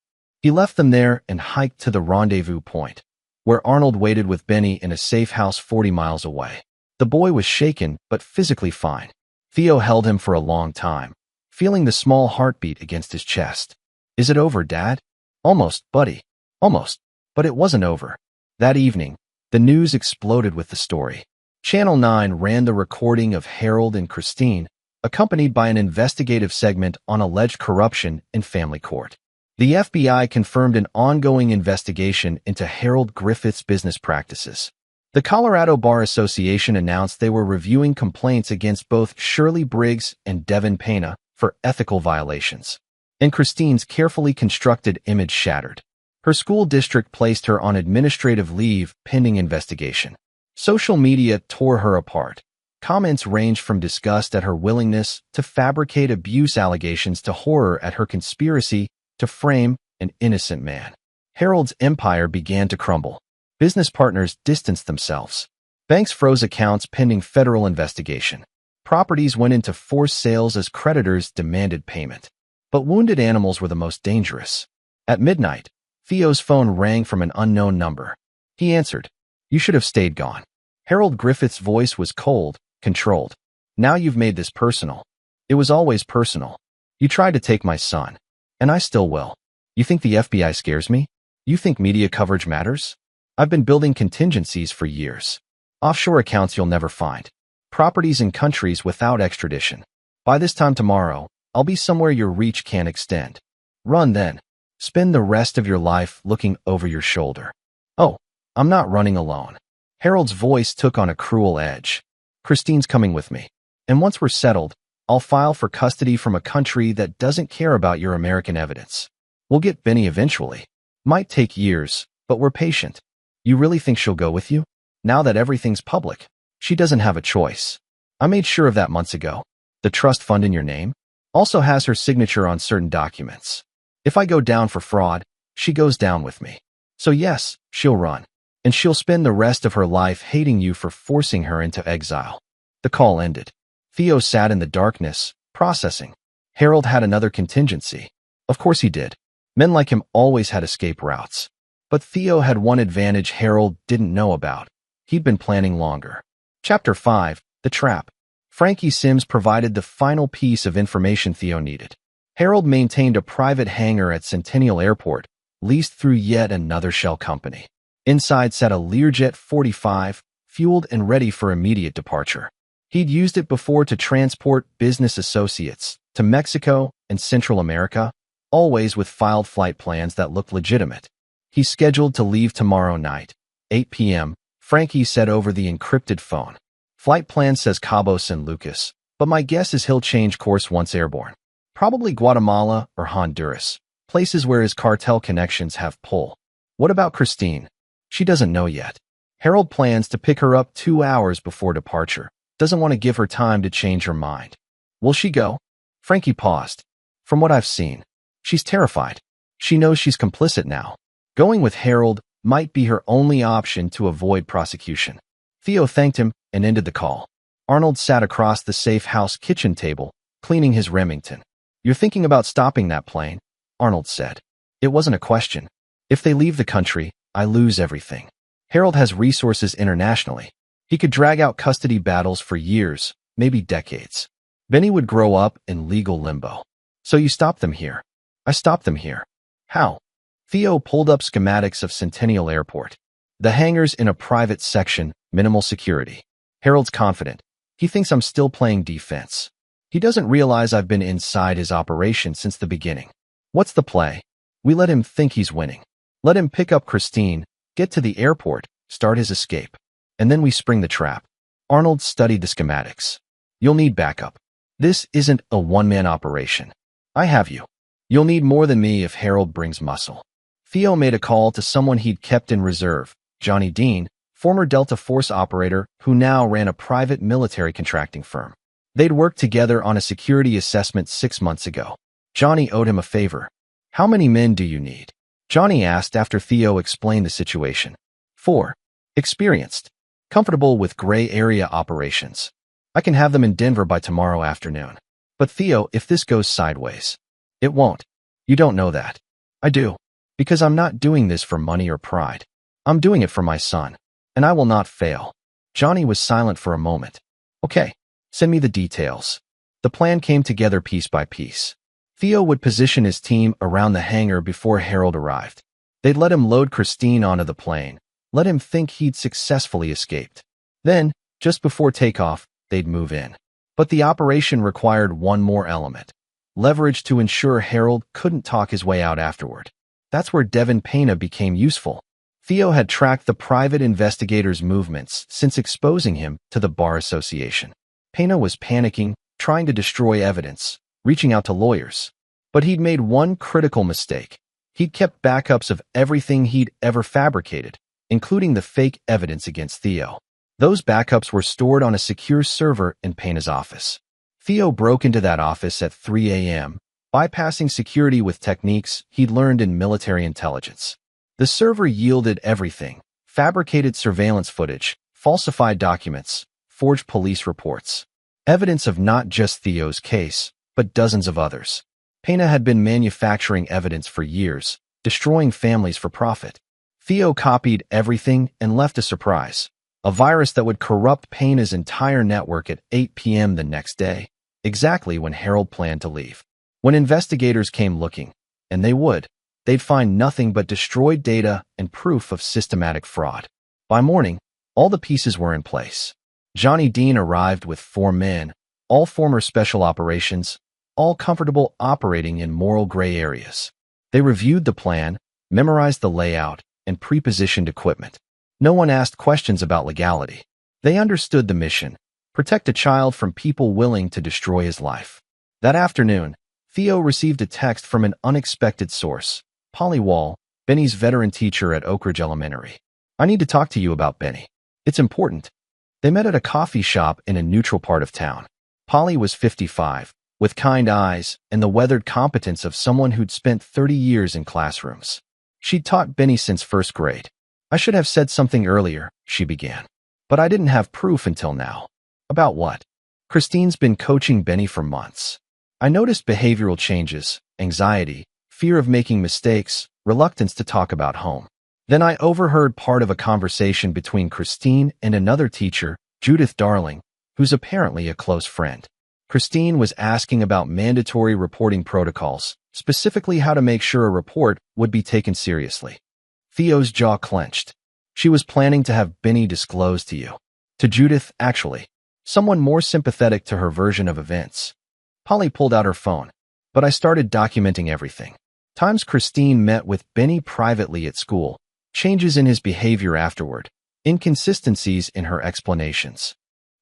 Speaker 1: He left them there and hiked to the rendezvous point, where Arnold waited with Benny in a safe house 40 miles away. The boy was shaken, but physically fine. Theo held him for a long time, feeling the small heartbeat against his chest. Is it over, Dad? Almost, buddy. Almost. But it wasn't over. That evening, the news exploded with the story. Channel 9 ran the recording of Harold and Christine, accompanied by an investigative segment on alleged corruption in family court. The FBI confirmed an ongoing investigation into Harold Griffith's business practices. The Colorado Bar Association announced they were reviewing complaints against both Shirley Briggs and Devin Pena for ethical violations. And Christine's carefully constructed image shattered. Her school district placed her on administrative leave pending investigation. Social media tore her apart. Comments ranged from disgust at her willingness to fabricate abuse allegations to horror at her conspiracy to frame an innocent man. Harold's empire began to crumble. Business partners distanced themselves. Banks froze accounts pending federal investigation. Properties went into forced sales as creditors demanded payment. But wounded animals were the most dangerous. At midnight, Theo's phone rang from an unknown number. He answered. You should have stayed gone. Harold Griffith's voice was cold, controlled. Now you've made this personal. It was always personal. You tried to take my son. And I still will. You think the FBI scares me? You think media coverage matters? I've been building contingencies for years. Offshore accounts you'll never find. Properties in countries without extradition. By this time tomorrow, I'll be somewhere your reach can't extend. Run then. Spend the rest of your life looking over your shoulder. Oh, I'm not running alone. Harold's voice took on a cruel edge. Christine's coming with me. And once we're settled, I'll file for custody from a country that doesn't care about your American evidence. We'll get Benny eventually. Might take years, but we're patient. You really think she'll go with you? Now that everything's public, she doesn't have a choice. I made sure of that months ago. The trust fund in your name also has her signature on certain documents. If I go down for fraud, she goes down with me. So yes, she'll run. And she'll spend the rest of her life hating you for forcing her into exile. The call ended. Theo sat in the darkness, processing. Harold had another contingency. Of course he did. Men like him always had escape routes. But Theo had one advantage Harold didn't know about. He'd been planning longer. Chapter 5, The Trap. Frankie Sims provided the final piece of information Theo needed. Harold maintained a private hangar at Centennial Airport, leased through yet another shell company. Inside sat a Learjet 45, fueled and ready for immediate departure. He'd used it before to transport business associates to Mexico and Central America, always with filed flight plans that looked legitimate. He's scheduled to leave tomorrow night, 8 p.m., Frankie said over the encrypted phone. Flight plan says Cabo San Lucas, but my guess is he'll change course once airborne. Probably Guatemala or Honduras, places where his cartel connections have pull. What about Christine? She doesn't know yet. Harold plans to pick her up 2 hours before departure. Doesn't want to give her time to change her mind. Will she go? Frankie paused. From what I've seen, she's terrified. She knows she's complicit now. Going with Harold might be her only option to avoid prosecution. Theo thanked him and ended the call. Arnold sat across the safe house kitchen table, cleaning his Remington. You're thinking about stopping that plane? Arnold said. It wasn't a question. If they leave the country, I lose everything. Harold has resources internationally. He could drag out custody battles for years, maybe decades. Benny would grow up in legal limbo. So you stopped them here? I stopped them here. How? Theo pulled up schematics of Centennial Airport. The hangar's in a private section, minimal security. Harold's confident. He thinks I'm still playing defense. He doesn't realize I've been inside his operation since the beginning. What's the play? We let him think he's winning. Let him pick up Christine, get to the airport, start his escape. And then we spring the trap. Arnold studied the schematics. You'll need backup. This isn't a one-man operation. I have you. You'll need more than me if Harold brings muscle. Theo made a call to someone he'd kept in reserve, Johnny Dean, former Delta Force operator who now ran a private military contracting firm. They'd worked together on a security assessment 6 months ago. Johnny owed him a favor. How many men do you need? Johnny asked after Theo explained the situation. 4. Experienced. Comfortable with gray area operations. I can have them in Denver by tomorrow afternoon. But Theo, if this goes sideways, it won't. You don't know that. I do. Because I'm not doing this for money or pride. I'm doing it for my son. And I will not fail. Johnny was silent for a moment. Okay. Send me the details. The plan came together piece by piece. Theo would position his team around the hangar before Harold arrived. They'd let him load Christine onto the plane, let him think he'd successfully escaped. Then, just before takeoff, they'd move in. But the operation required one more element. Leverage to ensure Harold couldn't talk his way out afterward. That's where Devin Pena became useful. Theo had tracked the private investigator's movements since exposing him to the Bar Association. Pena was panicking, trying to destroy evidence, reaching out to lawyers. But he'd made one critical mistake. He'd kept backups of everything he'd ever fabricated, including the fake evidence against Theo. Those backups were stored on a secure server in Pena's office. Theo broke into that office at 3 a.m., bypassing security with techniques he'd learned in military intelligence. The server yielded everything: fabricated surveillance footage, falsified documents, forged police reports. Evidence of not just Theo's case, but dozens of others. Pena had been manufacturing evidence for years, destroying families for profit. Theo copied everything and left a surprise: a virus that would corrupt Pena's entire network at 8 p.m. the next day, exactly when Harold planned to leave. When investigators came looking, and they would, they'd find nothing but destroyed data and proof of systematic fraud. By morning, all the pieces were in place. Johnny Dean arrived with 4 men, all former special operations, all comfortable operating in moral gray areas. They reviewed the plan, memorized the layout, and pre-positioned equipment. No one asked questions about legality. They understood the mission: protect a child from people willing to destroy his life. That afternoon, Theo received a text from an unexpected source: Polly Wall, Benny's veteran teacher at Oak Ridge Elementary. I need to talk to you about Benny. It's important. They met at a coffee shop in a neutral part of town. Polly was 55, with kind eyes and the weathered competence of someone who'd spent 30 years in classrooms. She'd taught Benny since first grade. I should have said something earlier, she began. But I didn't have proof until now. About what? Christine's been coaching Benny for months. I noticed behavioral changes, anxiety, fear of making mistakes, reluctance to talk about home. Then I overheard part of a conversation between Christine and another teacher, Judith Darling, who's apparently a close friend. Christine was asking about mandatory reporting protocols, specifically how to make sure a report would be taken seriously. Theo's jaw clenched. She was planning to have Benny disclosed to you. To Judith, actually. Someone more sympathetic to her version of events. Polly pulled out her phone. But I started documenting everything. Times Christine met with Benny privately at school, changes in his behavior afterward, inconsistencies in her explanations.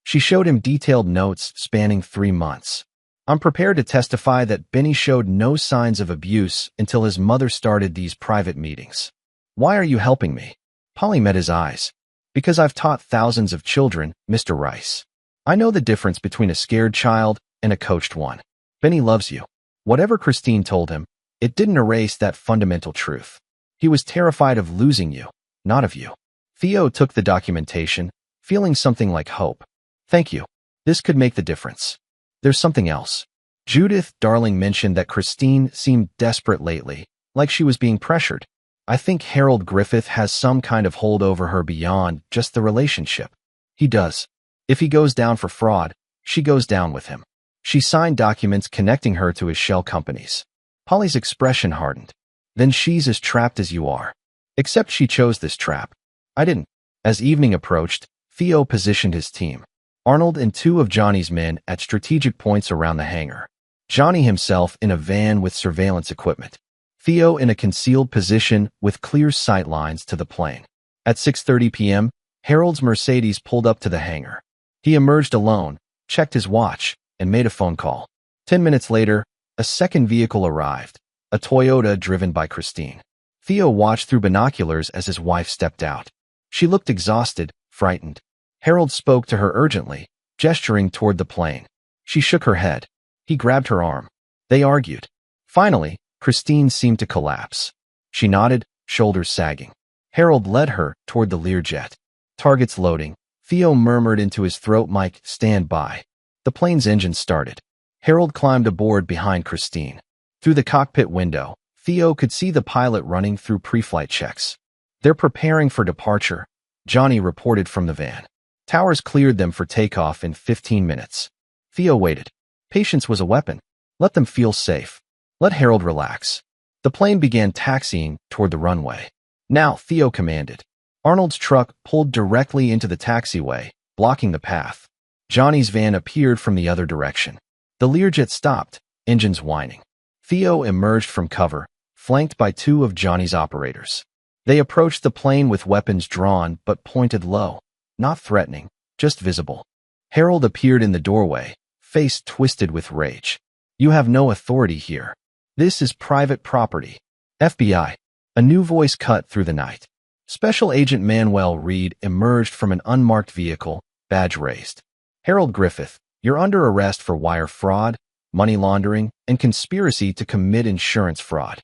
Speaker 1: She showed him detailed notes spanning 3 months. I'm prepared to testify that Benny showed no signs of abuse until his mother started these private meetings. Why are you helping me? Polly met his eyes. Because I've taught thousands of children, Mr. Rice. I know the difference between a scared child and a coached one. Benny loves you. Whatever Christine told him, it didn't erase that fundamental truth. He was terrified of losing you, not of you. Theo took the documentation, feeling something like hope. Thank you. This could make the difference. There's something else. Judith Darling mentioned that Christine seemed desperate lately, like she was being pressured. I think Harold Griffith has some kind of hold over her beyond just the relationship. He does. If he goes down for fraud, she goes down with him. She signed documents connecting her to his shell companies. Polly's expression hardened. Then she's as trapped as you are. Except she chose this trap. I didn't. As evening approached, Theo positioned his team. Arnold and 2 of Johnny's men at strategic points around the hangar. Johnny himself in a van with surveillance equipment. Theo in a concealed position with clear sight lines to the plane. At 6:30 p.m., Harold's Mercedes pulled up to the hangar. He emerged alone, checked his watch, and made a phone call. 10 minutes later, a second vehicle arrived, a Toyota driven by Christine. Theo watched through binoculars as his wife stepped out. She looked exhausted, frightened. Harold spoke to her urgently, gesturing toward the plane. She shook her head. He grabbed her arm. They argued. Finally, Christine seemed to collapse. She nodded, shoulders sagging. Harold led her toward the Learjet. Targets loading. Theo murmured into his throat mic, stand by. The plane's engine started. Harold climbed aboard behind Christine. Through the cockpit window, Theo could see the pilot running through pre-flight checks. They're preparing for departure, Johnny reported from the van. Towers cleared them for takeoff in 15 minutes. Theo waited. Patience was a weapon. Let them feel safe. Let Harold relax. The plane began taxiing toward the runway. Now, Theo commanded. Arnold's truck pulled directly into the taxiway, blocking the path. Johnny's van appeared from the other direction. The Learjet stopped, engines whining. Theo emerged from cover, flanked by 2 of Johnny's operators. They approached the plane with weapons drawn but pointed low, not threatening, just visible. Harold appeared in the doorway, face twisted with rage. You have no authority here. This is private property. FBI. A new voice cut through the night. Special Agent Manuel Reed emerged from an unmarked vehicle, badge raised. Harold Griffith, you're under arrest for wire fraud, money laundering, and conspiracy to commit insurance fraud.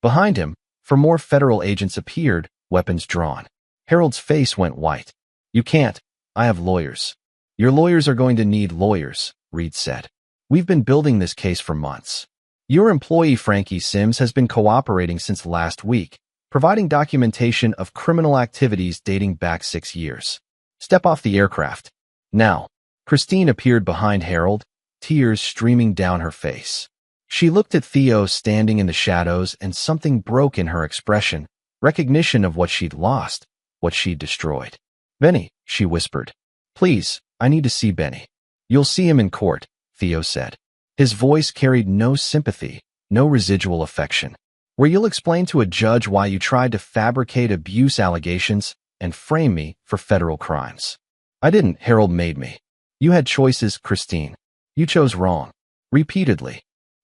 Speaker 1: Behind him, 4 more federal agents appeared, weapons drawn. Harold's face went white. You can't. I have lawyers. Your lawyers are going to need lawyers, Reed said. We've been building this case for months. Your employee Frankie Sims has been cooperating since last week, providing documentation of criminal activities dating back 6 years. Step off the aircraft. Now. Christine appeared behind Harold, tears streaming down her face. She looked at Theo standing in the shadows and something broke in her expression, recognition of what she'd lost, what she'd destroyed. Benny, she whispered. Please, I need to see Benny. You'll see him in court, Theo said. His voice carried no sympathy, no residual affection. Where you'll explain to a judge why you tried to fabricate abuse allegations and frame me for federal crimes. I didn't, Harold made me. You had choices, Christine. You chose wrong. Repeatedly.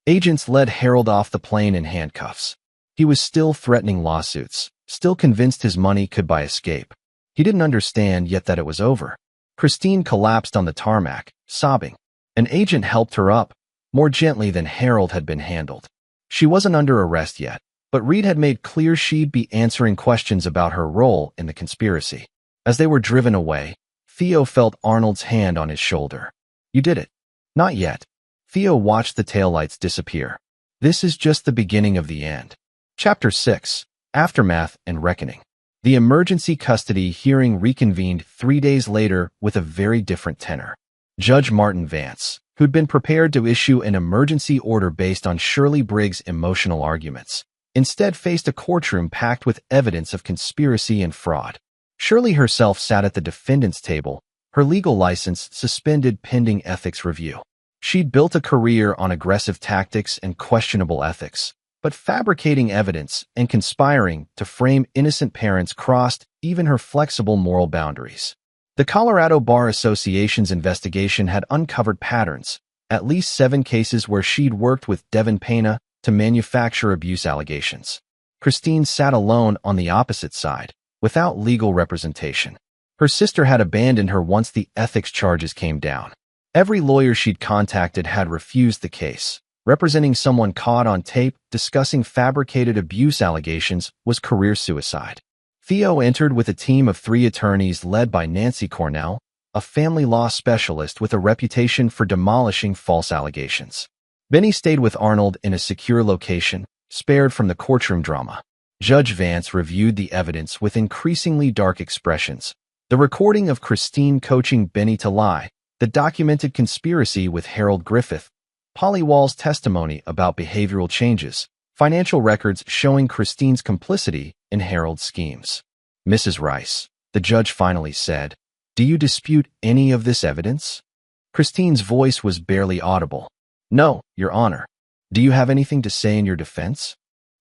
Speaker 1: Agents led Harold off the plane in handcuffs. He was still threatening lawsuits, still convinced his money could buy escape. He didn't understand yet that it was over. Christine collapsed on the tarmac, sobbing. An agent helped her up, more gently than Harold had been handled. She wasn't under arrest yet, but Reed had made clear she'd be answering questions about her role in the conspiracy. As they were driven away, Theo felt Arnold's hand on his shoulder. You did it. Not yet. Theo watched the taillights disappear. This is just the beginning of the end. Chapter 6. Aftermath and Reckoning. The emergency custody hearing reconvened 3 days later with a very different tenor. Judge Martin Vance, who'd been prepared to issue an emergency order based on Shirley Briggs' emotional arguments, instead faced a courtroom packed with evidence of conspiracy and fraud. Shirley herself sat at the defendant's table, her legal license suspended pending ethics review. She'd built a career on aggressive tactics and questionable ethics, but fabricating evidence and conspiring to frame innocent parents crossed even her flexible moral boundaries. The Colorado Bar Association's investigation had uncovered patterns, at least 7 cases where she'd worked with Devin Pena to manufacture abuse allegations. Christine sat alone on the opposite side, without legal representation. Her sister had abandoned her once the ethics charges came down. Every lawyer she'd contacted had refused the case. Representing someone caught on tape discussing fabricated abuse allegations was career suicide. Theo entered with a team of 3 attorneys led by Nancy Cornell, a family law specialist with a reputation for demolishing false allegations. Benny stayed with Arnold in a secure location, spared from the courtroom drama. Judge Vance reviewed the evidence with increasingly dark expressions. The recording of Christine coaching Benny to lie, the documented conspiracy with Harold Griffith, Polly Wall's testimony about behavioral changes, financial records showing Christine's complicity in Harold's schemes. Mrs. Rice, the judge finally said, "Do you dispute any of this evidence?" Christine's voice was barely audible. "No, Your Honor. Do you have anything to say in your defense?"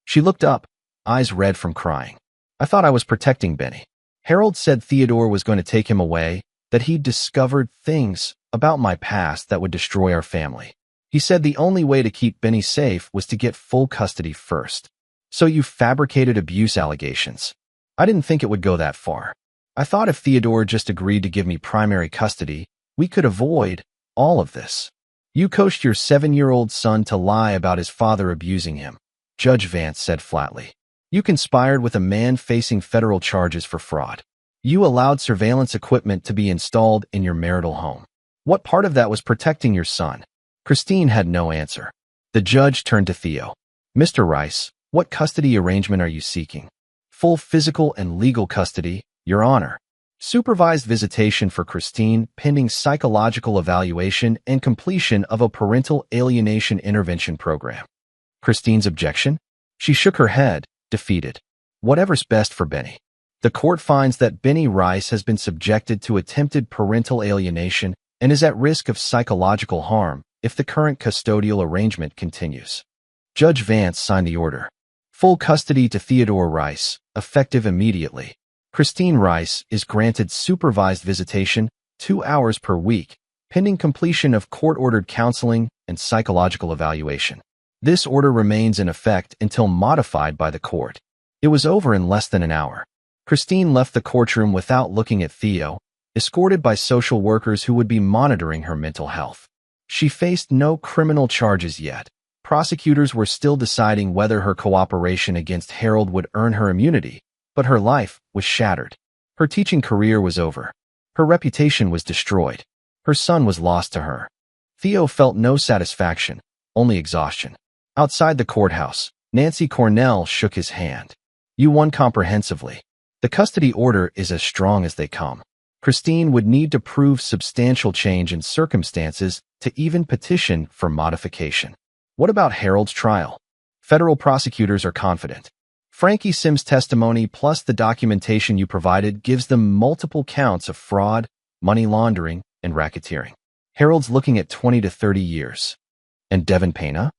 Speaker 1: She looked up, eyes red from crying. "I thought I was protecting Benny. Harold said Theodore was going to take him away, that he'd discovered things about my past that would destroy our family. He said the only way to keep Benny safe was to get full custody first. So you fabricated abuse allegations. I didn't think it would go that far. I thought if Theodore just agreed to give me primary custody, we could avoid all of this. You coached your 7-year-old son to lie about his father abusing him," Judge Vance said flatly. "You conspired with a man facing federal charges for fraud. You allowed surveillance equipment to be installed in your marital home. What part of that was protecting your son?" Christine had no answer. The judge turned to Theo. "Mr. Rice, what custody arrangement are you seeking?" "Full physical and legal custody, Your Honor. Supervised visitation for Christine pending psychological evaluation and completion of a parental alienation intervention program." Christine's objection? She shook her head, defeated. "Whatever's best for Benny." The court finds that Benny Rice has been subjected to attempted parental alienation and is at risk of psychological harm if the current custodial arrangement continues. Judge Vance signed the order. Full custody to Theodore Rice, effective immediately. Christine Rice is granted supervised visitation 2 hours per week, pending completion of court-ordered counseling and psychological evaluation. This order remains in effect until modified by the court. It was over in less than an hour. Christine left the courtroom without looking at Theo, escorted by social workers who would be monitoring her mental health. She faced no criminal charges yet. Prosecutors were still deciding whether her cooperation against Harold would earn her immunity, but her life was shattered. Her teaching career was over. Her reputation was destroyed. Her son was lost to her. Theo felt no satisfaction, only exhaustion. Outside the courthouse, Nancy Cornell shook his hand. "You won comprehensively. The custody order is as strong as they come." Christine would need to prove substantial change in circumstances to even petition for modification. What about Harold's trial? Federal prosecutors are confident. Frankie Sims' testimony plus the documentation you provided gives them multiple counts of fraud, money laundering, and racketeering. Harold's looking at 20 to 30 years. And Devin Pena?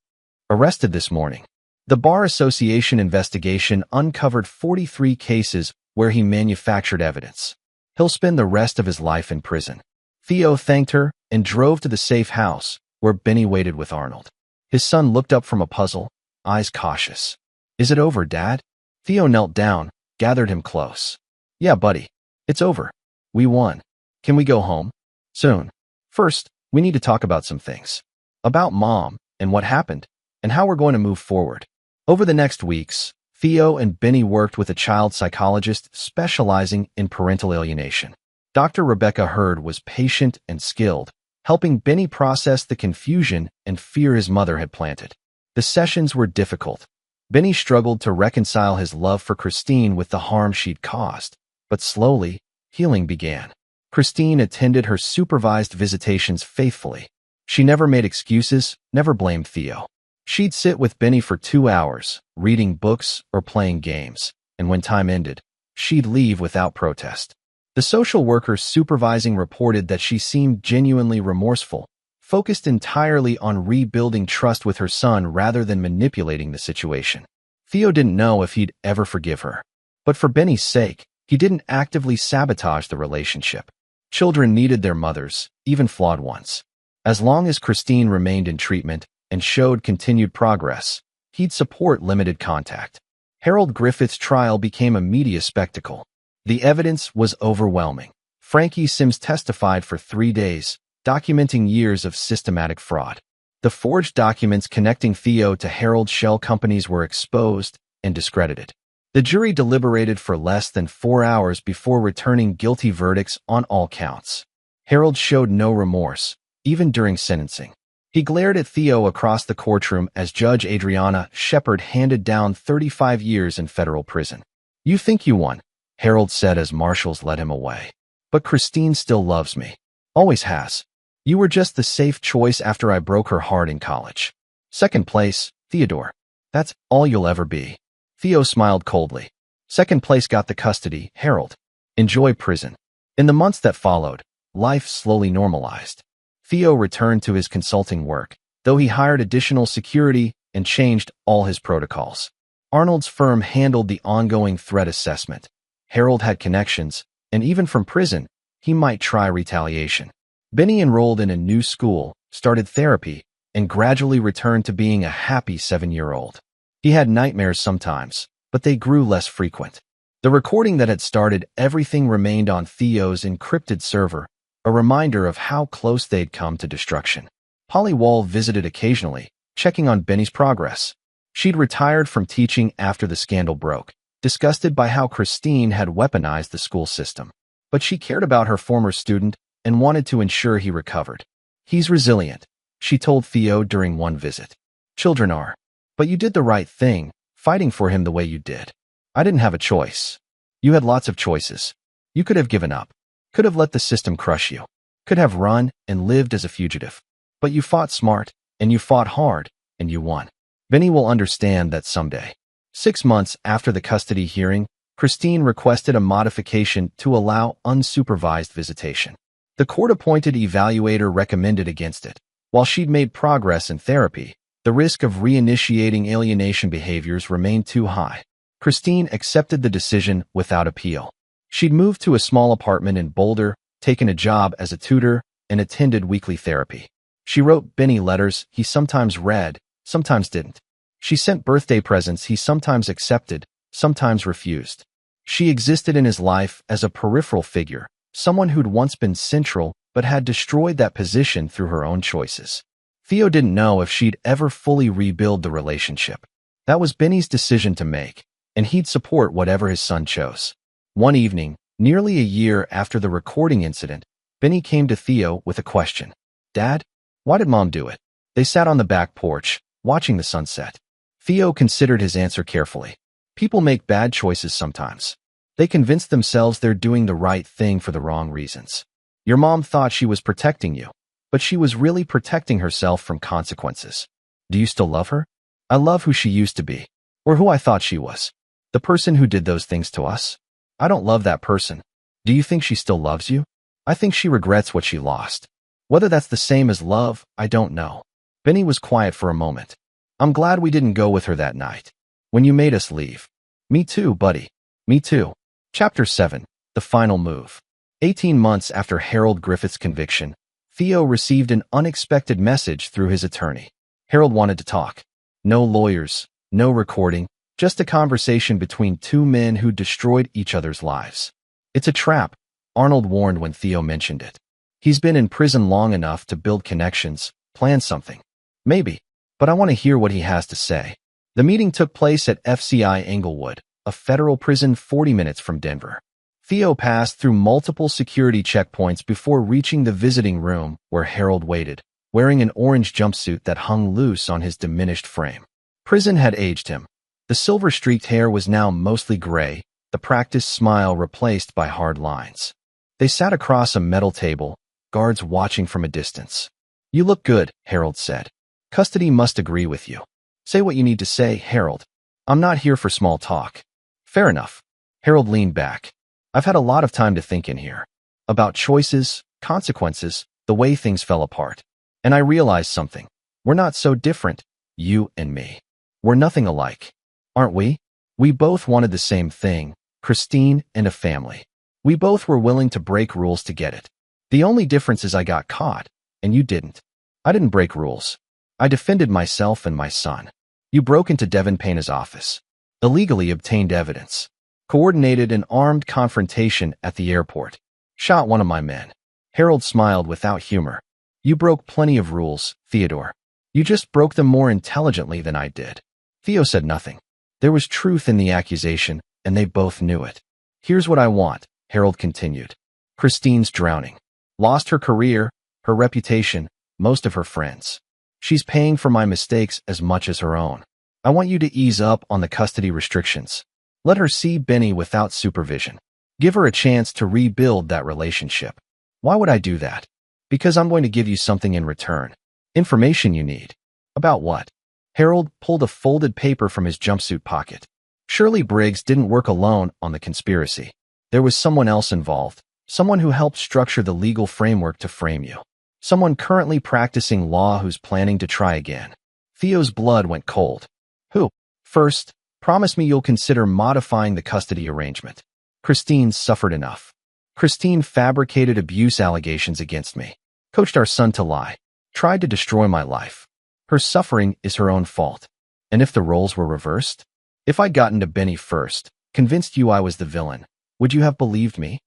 Speaker 1: Arrested this morning. The Bar Association investigation uncovered 43 cases where he manufactured evidence. He'll spend the rest of his life in prison. Theo thanked her and drove to the safe house where Benny waited with Arnold. His son looked up from a puzzle, eyes cautious. "Is it over, Dad?" Theo knelt down, gathered him close. "Yeah, buddy. It's over. We won. Can we go home?" "Soon. First, we need to talk about some things. About Mom and what happened and how we're going to move forward." Over the next weeks, Theo and Benny worked with a child psychologist specializing in parental alienation. Dr. Rebecca Hurd was patient and skilled, helping Benny process the confusion and fear his mother had planted. The sessions were difficult. Benny struggled to reconcile his love for Christine with the harm she'd caused, but slowly, healing began. Christine attended her supervised visitations faithfully. She never made excuses, never blamed Theo. She'd sit with Benny for 2 hours, reading books or playing games, and when time ended, she'd leave without protest. The social worker supervising reported that she seemed genuinely remorseful, focused entirely on rebuilding trust with her son rather than manipulating the situation. Theo didn't know if he'd ever forgive her. But for Benny's sake, he didn't actively sabotage the relationship. Children needed their mothers, even flawed ones. As long as Christine remained in treatment and showed continued progress, he'd support limited contact. Harold Griffith's trial became a media spectacle. The evidence was overwhelming. Frankie Sims testified for 3 days, documenting years of systematic fraud. The forged documents connecting Theo to Harold's shell companies were exposed and discredited. The jury deliberated for less than 4 hours before returning guilty verdicts on all counts. Harold showed no remorse, even during sentencing. He glared at Theo across the courtroom as Judge Adriana Shepard handed down 35 years in federal prison. "You think you won," Harold said as marshals led him away. "But Christine still loves me. Always has. You were just the safe choice after I broke her heart in college. Second place, Theodore. That's all you'll ever be." Theo smiled coldly. "Second place got the custody, Harold. Enjoy prison." In the months that followed, life slowly normalized. Theo returned to his consulting work, though he hired additional security and changed all his protocols. Arnold's firm handled the ongoing threat assessment. Harold had connections, and even from prison, he might try retaliation. Benny enrolled in a new school, started therapy, and gradually returned to being a happy 7-year-old. He had nightmares sometimes, but they grew less frequent. The recording that had started everything remained on Theo's encrypted server, a reminder of how close they'd come to destruction. Polly Wall visited occasionally, checking on Benny's progress. She'd retired from teaching after the scandal broke, disgusted by how Christine had weaponized the school system. But she cared about her former student and wanted to ensure he recovered. "He's resilient," she told Theo during one visit. "Children are. But you did the right thing, fighting for him the way you did. I didn't have a choice. You had lots of choices. You could have given up. Could have let the system crush you. Could have run and lived as a fugitive. But you fought smart, and you fought hard, and you won." Benny will understand that someday. 6 months after the custody hearing, Christine requested a modification to allow unsupervised visitation. The court-appointed evaluator recommended against it. While she'd made progress in therapy, the risk of reinitiating alienation behaviors remained too high. Christine accepted the decision without appeal. She'd moved to a small apartment in Boulder, taken a job as a tutor, and attended weekly therapy. She wrote Benny letters he sometimes read, sometimes didn't. She sent birthday presents he sometimes accepted, sometimes refused. She existed in his life as a peripheral figure, someone who'd once been central but had destroyed that position through her own choices. Theo didn't know if she'd ever fully rebuild the relationship. That was Benny's decision to make, and he'd support whatever his son chose. One evening, nearly a year after the recording incident, Benny came to Theo with a question. "Dad, why did Mom do it?" They sat on the back porch, watching the sunset. Theo considered his answer carefully. "People make bad choices sometimes. They convince themselves they're doing the right thing for the wrong reasons. Your mom thought she was protecting you, but she was really protecting herself from consequences. Do you still love her?" "I love who she used to be, or who I thought she was. The person who did those things to us. I don't love that person. Do you think she still loves you?" "I think she regrets what she lost. Whether that's the same as love, I don't know." Benny was quiet for a moment. "I'm glad we didn't go with her that night, when you made us leave." "Me too, buddy. Me too." Chapter 7. The Final Move. 18 months after Harold Griffith's conviction, Theo received an unexpected message through his attorney. Harold wanted to talk. No lawyers, no recording, just a conversation between two men who destroyed each other's lives. "It's a trap," Arnold warned when Theo mentioned it. "He's been in prison long enough to build connections, plan something. Maybe, but I want to hear what he has to say." The meeting took place at FCI Englewood, a federal prison 40 minutes from Denver. Theo passed through multiple security checkpoints before reaching the visiting room where Harold waited, wearing an orange jumpsuit that hung loose on his diminished frame. Prison had aged him. The silver-streaked hair was now mostly gray, the practiced smile replaced by hard lines. They sat across a metal table, guards watching from a distance. "You look good," Harold said. "Custody must agree with you. Say what you need to say, Harold. I'm not here for small talk." "Fair enough." Harold leaned back. "I've had a lot of time to think in here. About choices, consequences, the way things fell apart. And I realized something. We're not so different, you and me. We're nothing alike. Aren't we? We both wanted the same thing, Christine and a family. We both were willing to break rules to get it. The only difference is I got caught, and you didn't. I didn't break rules. I defended myself and my son. You broke into Devin Payne's office, illegally obtained evidence, coordinated an armed confrontation at the airport, shot one of my men. Harold smiled without humor. You broke plenty of rules, Theodore. You just broke them more intelligently than I did. Theo said nothing. There was truth in the accusation, and they both knew it. Here's what I want, Harold continued. Christine's drowning. Lost her career, her reputation, most of her friends. She's paying for my mistakes as much as her own. I want you to ease up on the custody restrictions. Let her see Benny without supervision. Give her a chance to rebuild that relationship. Why would I do that? Because I'm going to give you something in return. Information you need. About what? Harold pulled a folded paper from his jumpsuit pocket. Shirley Briggs didn't work alone on the conspiracy. There was someone else involved, someone who helped structure the legal framework to frame you. Someone currently practicing law who's planning to try again. Theo's blood went cold. Who? First, promise me you'll consider modifying the custody arrangement. Christine suffered enough. Christine fabricated abuse allegations against me, coached our son to lie, tried to destroy my life. Her suffering is her own fault. And if the roles were reversed? If I'd gotten to Benny first, convinced you I was the villain, would you have believed me?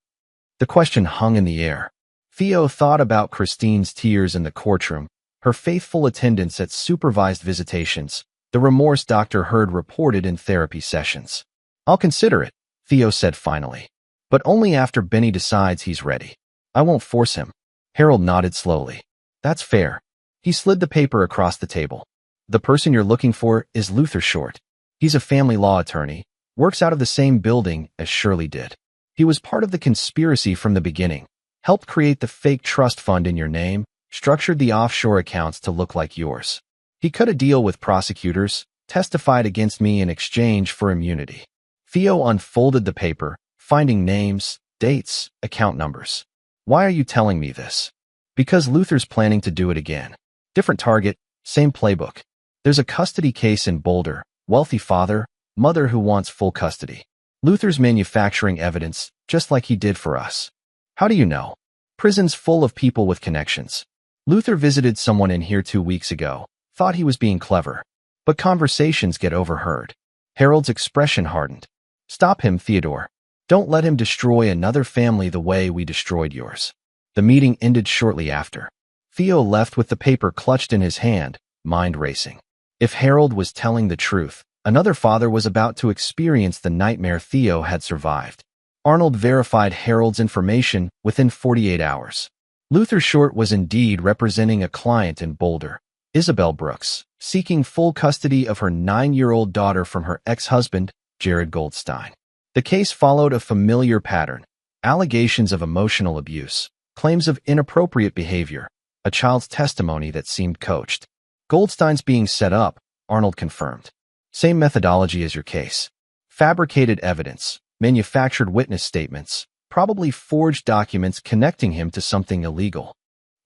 Speaker 1: The question hung in the air. Theo thought about Christine's tears in the courtroom, her faithful attendance at supervised visitations, the remorse Dr. Hurd reported in therapy sessions. I'll consider it, Theo said finally. But only after Benny decides he's ready. I won't force him. Harold nodded slowly. That's fair. He slid the paper across the table. The person you're looking for is Luther Short. He's a family law attorney, works out of the same building as Shirley did. He was part of the conspiracy from the beginning, helped create the fake trust fund in your name, structured the offshore accounts to look like yours. He cut a deal with prosecutors, testified against me in exchange for immunity. Theo unfolded the paper, finding names, dates, account numbers. Why are you telling me this? Because Luther's planning to do it again. Different target, same playbook. There's a custody case in Boulder, wealthy father, mother who wants full custody. Luther's manufacturing evidence, just like he did for us. How do you know? Prison's full of people with connections. Luther visited someone in here 2 weeks ago, thought he was being clever. But conversations get overheard. Harold's expression hardened. Stop him, Theodore. Don't let him destroy another family the way we destroyed yours. The meeting ended shortly after. Theo left with the paper clutched in his hand, mind racing. If Harold was telling the truth, another father was about to experience the nightmare Theo had survived. Arnold verified Harold's information within 48 hours. Luther Short was indeed representing a client in Boulder, Isabel Brooks, seeking full custody of her 9-year-old daughter from her ex-husband, Jared Goldstein. The case followed a familiar pattern: allegations of emotional abuse, claims of inappropriate behavior, a child's testimony that seemed coached. Goldstein's being set up, Arnold confirmed. Same methodology as your case. Fabricated evidence, manufactured witness statements, probably forged documents connecting him to something illegal.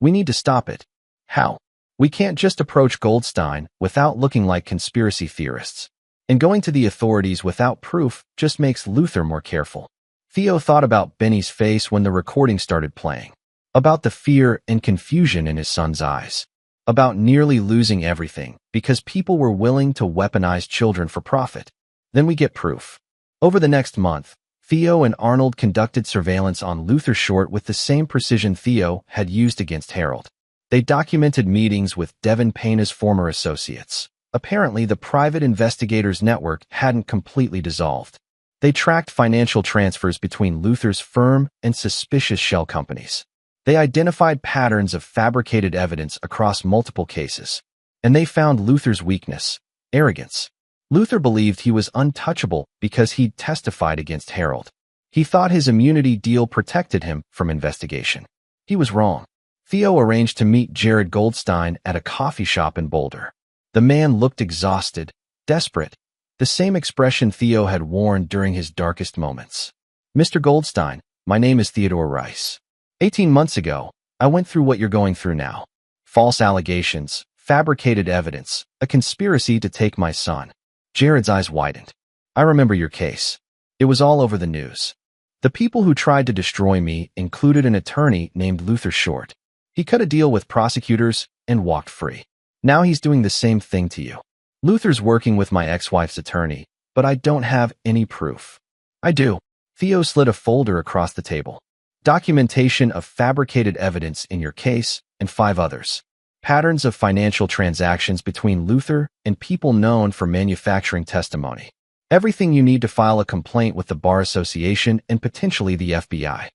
Speaker 1: We need to stop it. How? We can't just approach Goldstein without looking like conspiracy theorists. And going to the authorities without proof just makes Luther more careful. Theo thought about Benny's face when the recording started playing. About the fear and confusion in his son's eyes. About nearly losing everything because people were willing to weaponize children for profit. Then we get proof. Over the next month, Theo and Arnold conducted surveillance on Luther Short with the same precision Theo had used against Harold. They documented meetings with Devin Payne's former associates. Apparently, the private investigators' network hadn't completely dissolved. They tracked financial transfers between Luther's firm and suspicious shell companies. They identified patterns of fabricated evidence across multiple cases. And they found Luther's weakness: arrogance. Luther believed he was untouchable because he'd testified against Harold. He thought his immunity deal protected him from investigation. He was wrong. Theo arranged to meet Jared Goldstein at a coffee shop in Boulder. The man looked exhausted, desperate, the same expression Theo had worn during his darkest moments. Mr. Goldstein, my name is Theodore Rice. 18 months ago, I went through what you're going through now. False allegations, fabricated evidence, a conspiracy to take my son. Jared's eyes widened. I remember your case. It was all over the news. The people who tried to destroy me included an attorney named Luther Short. He cut a deal with prosecutors and walked free. Now he's doing the same thing to you. Luther's working with my ex-wife's attorney, but I don't have any proof. I do. Theo slid a folder across the table. Documentation of fabricated evidence in your case and 5 others. Patterns of financial transactions between Luther and people known for manufacturing testimony. Everything you need to file a complaint with the Bar Association and potentially the FBI.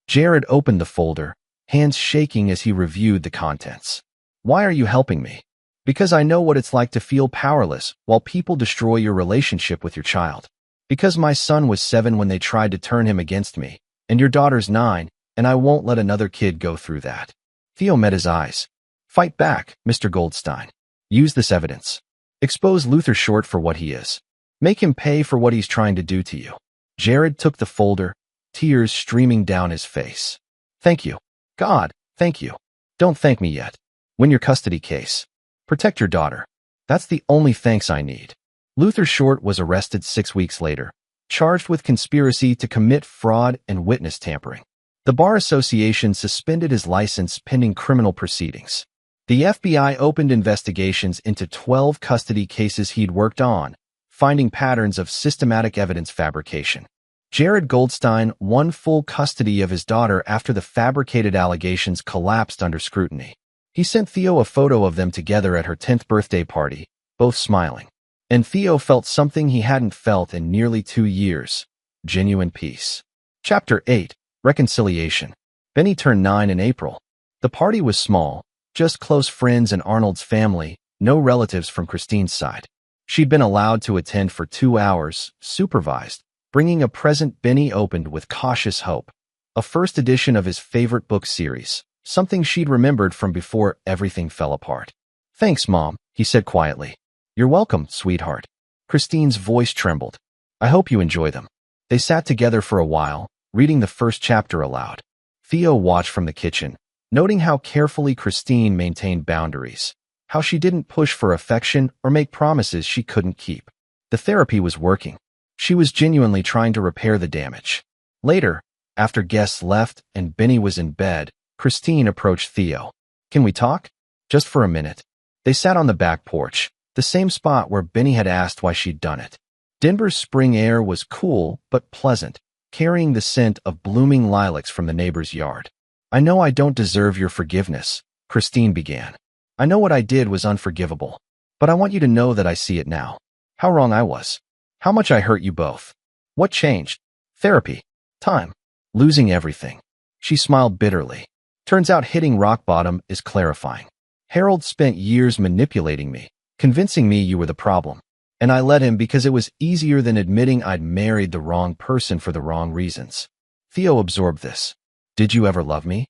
Speaker 1: Jared opened the folder, hands shaking as he reviewed the contents. Why are you helping me? Because I know what it's like to feel powerless while people destroy your relationship with your child. Because my son was 7 when they tried to turn him against me, and your daughter's 9, and I won't let another kid go through that. Theo met his eyes. Fight back, Mr. Goldstein. Use this evidence. Expose Luther Short for what he is. Make him pay for what he's trying to do to you. Jared took the folder, tears streaming down his face. Thank you. God, thank you. Don't thank me yet. Win your custody case. Protect your daughter. That's the only thanks I need. Luther Short was arrested 6 weeks later, charged with conspiracy to commit fraud and witness tampering. The Bar Association suspended his license pending criminal proceedings. The FBI opened investigations into 12 custody cases he'd worked on, finding patterns of systematic evidence fabrication. Jared Goldstein won full custody of his daughter after the fabricated allegations collapsed under scrutiny. He sent Theo a photo of them together at her 10th birthday party, both smiling. And Theo felt something he hadn't felt in nearly 2 years: genuine peace. Chapter 8. Reconciliation. Benny turned 9 in April. The party was small, just close friends and Arnold's family, no relatives from Christine's side. She'd been allowed to attend for 2 hours, supervised, bringing a present Benny opened with cautious hope. A first edition of his favorite book series, something she'd remembered from before everything fell apart. Thanks, Mom, he said quietly. You're welcome, sweetheart. Christine's voice trembled. I hope you enjoy them. They sat together for a while, reading the first chapter aloud. Theo watched from the kitchen, noting how carefully Christine maintained boundaries, how she didn't push for affection or make promises she couldn't keep. The therapy was working. She was genuinely trying to repair the damage. Later, after guests left and Benny was in bed, Christine approached Theo. Can we talk? Just for a minute. They sat on the back porch, the same spot where Benny had asked why she'd done it. Denver's spring air was cool but pleasant, carrying the scent of blooming lilacs from the neighbor's yard. I know I don't deserve your forgiveness, Christine began. I know what I did was unforgivable, but I want you to know that I see it now. How wrong I was. How much I hurt you both. What changed? Therapy. Time. Losing everything. She smiled bitterly. Turns out hitting rock bottom is clarifying. Harold spent years manipulating me, convincing me you were the problem. And I let him because it was easier than admitting I'd married the wrong person for the wrong reasons. Theo absorbed this. Did you ever love me?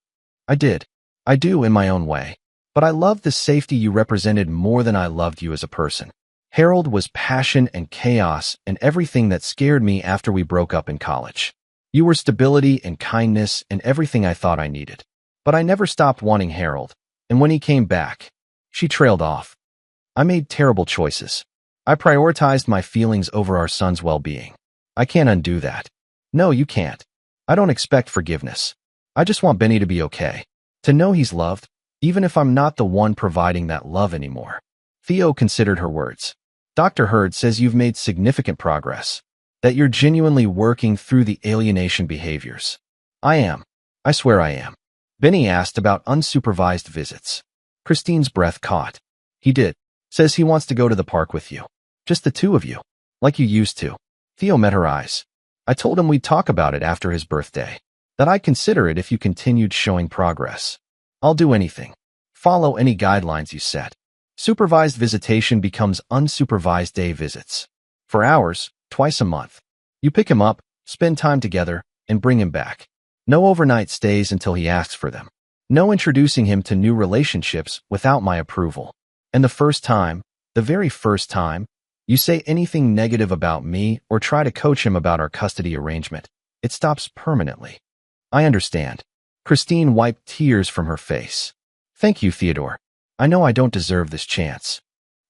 Speaker 1: I did. I do in my own way. But I loved the safety you represented more than I loved you as a person. Harold was passion and chaos and everything that scared me after we broke up in college. You were stability and kindness and everything I thought I needed. But I never stopped wanting Harold, and when he came back, she trailed off. I made terrible choices. I prioritized my feelings over our son's well-being. I can't undo that. No, you can't. I don't expect forgiveness. I just want Benny to be okay. To know he's loved, even if I'm not the one providing that love anymore. Theo considered her words. Dr. Hurd says you've made significant progress, that you're genuinely working through the alienation behaviors. I am. I swear I am. Benny asked about unsupervised visits. Christine's breath caught. He did. Says he wants to go to the park with you. Just the 2 of you. Like you used to. Theo met her eyes. I told him we'd talk about it after his birthday. That I'd consider it if you continued showing progress. I'll do anything. Follow any guidelines you set. Supervised visitation becomes unsupervised day visits. For hours, twice a month. You pick him up, spend time together, and bring him back. No overnight stays until he asks for them. No introducing him to new relationships without my approval. And the first time, the very first time, you say anything negative about me or try to coach him about our custody arrangement, it stops permanently. I understand. Christine wiped tears from her face. Thank you, Theodore. I know I don't deserve this chance.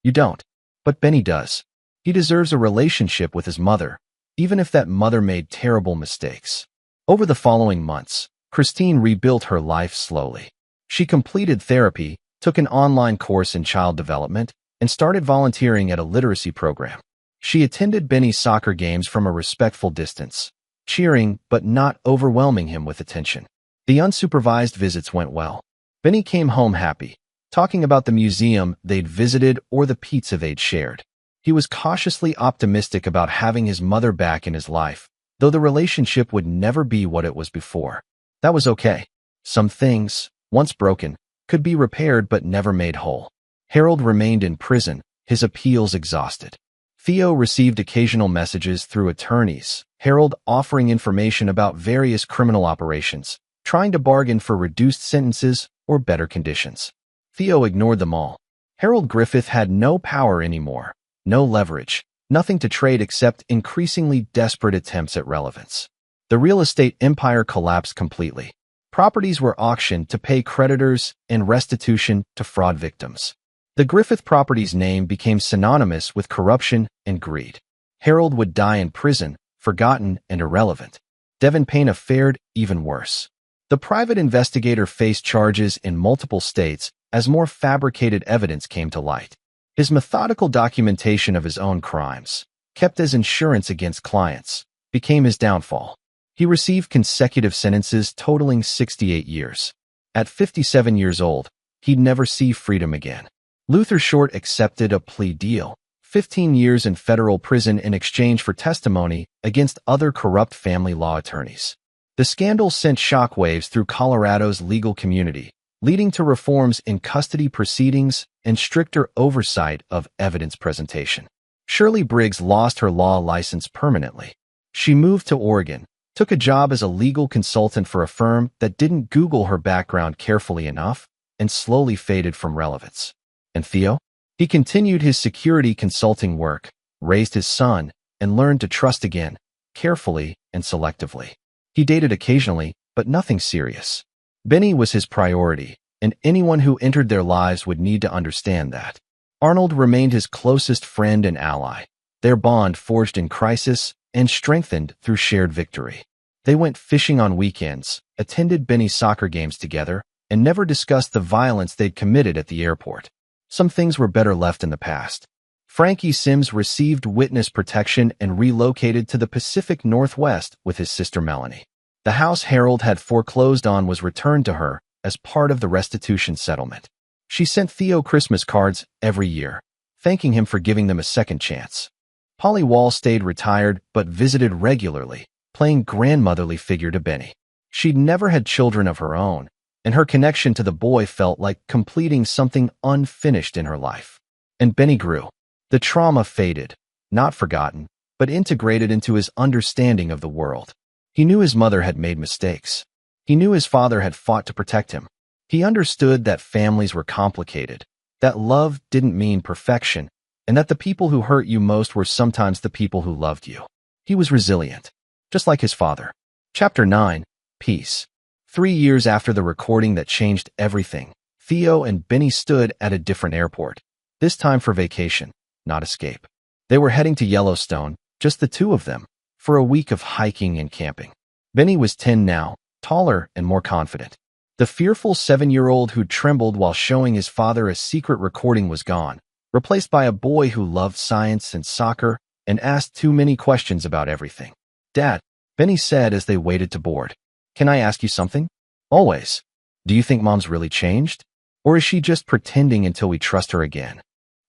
Speaker 1: You don't. But Benny does. He deserves a relationship with his mother, even if that mother made terrible mistakes. Over the following months, Christine rebuilt her life slowly. She completed therapy, took an online course in child development, and started volunteering at a literacy program. She attended Benny's soccer games from a respectful distance, cheering but not overwhelming him with attention. The unsupervised visits went well. Benny came home happy, talking about the museum they'd visited or the pizza they'd shared. He was cautiously optimistic about having his mother back in his life, though the relationship would never be what it was before. That was okay. Some things, once broken, could be repaired but never made whole. Harold remained in prison, his appeals exhausted. Theo received occasional messages through attorneys, Harold offering information about various criminal operations, trying to bargain for reduced sentences or better conditions. Theo ignored them all. Harold Griffith had no power anymore, no leverage, nothing to trade except increasingly desperate attempts at relevance. The real estate empire collapsed completely. Properties were auctioned to pay creditors and restitution to fraud victims. The Griffith property's name became synonymous with corruption and greed. Harold would die in prison, forgotten and irrelevant. Devin Payne fared even worse. The private investigator faced charges in multiple states as more fabricated evidence came to light. His methodical documentation of his own crimes, kept as insurance against clients, became his downfall. He received consecutive sentences totaling 68 years. At 57 years old, he'd never see freedom again. Luther Short accepted a plea deal, 15 years in federal prison in exchange for testimony against other corrupt family law attorneys. The scandal sent shockwaves through Colorado's legal community, leading to reforms in custody proceedings and stricter oversight of evidence presentation. Shirley Briggs lost her law license permanently. She moved to Oregon, took a job as a legal consultant for a firm that didn't Google her background carefully enough, and slowly faded from relevance. And Theo? He continued his security consulting work, raised his son, and learned to trust again, carefully and selectively. He dated occasionally, but nothing serious. Benny was his priority, and anyone who entered their lives would need to understand that. Arnold remained his closest friend and ally, their bond forged in crisis and strengthened through shared victory. They went fishing on weekends, attended Benny's soccer games together, and never discussed the violence they'd committed at the airport. Some things were better left in the past. Frankie Sims received witness protection and relocated to the Pacific Northwest with his sister Melanie. The house Harold had foreclosed on was returned to her as part of the restitution settlement. She sent Theo Christmas cards every year, thanking him for giving them a second chance. Polly Wall stayed retired but visited regularly, playing grandmotherly figure to Benny. She'd never had children of her own, and her connection to the boy felt like completing something unfinished in her life. And Benny grew. The trauma faded, not forgotten, but integrated into his understanding of the world. He knew his mother had made mistakes. He knew his father had fought to protect him. He understood that families were complicated, that love didn't mean perfection, and that the people who hurt you most were sometimes the people who loved you. He was resilient, just like his father. Chapter 9, Peace. 3 years after the recording that changed everything, Theo and Benny stood at a different airport, this time for vacation, not escape. They were heading to Yellowstone, just the two of them, for a week of hiking and camping. Benny was 10 now, taller and more confident. The fearful 7-year-old who trembled while showing his father a secret recording was gone, replaced by a boy who loved science and soccer and asked too many questions about everything. "Dad," Benny said as they waited to board, "can I ask you something?" "Always. Do you think Mom's really changed? Or is she just pretending until we trust her again?"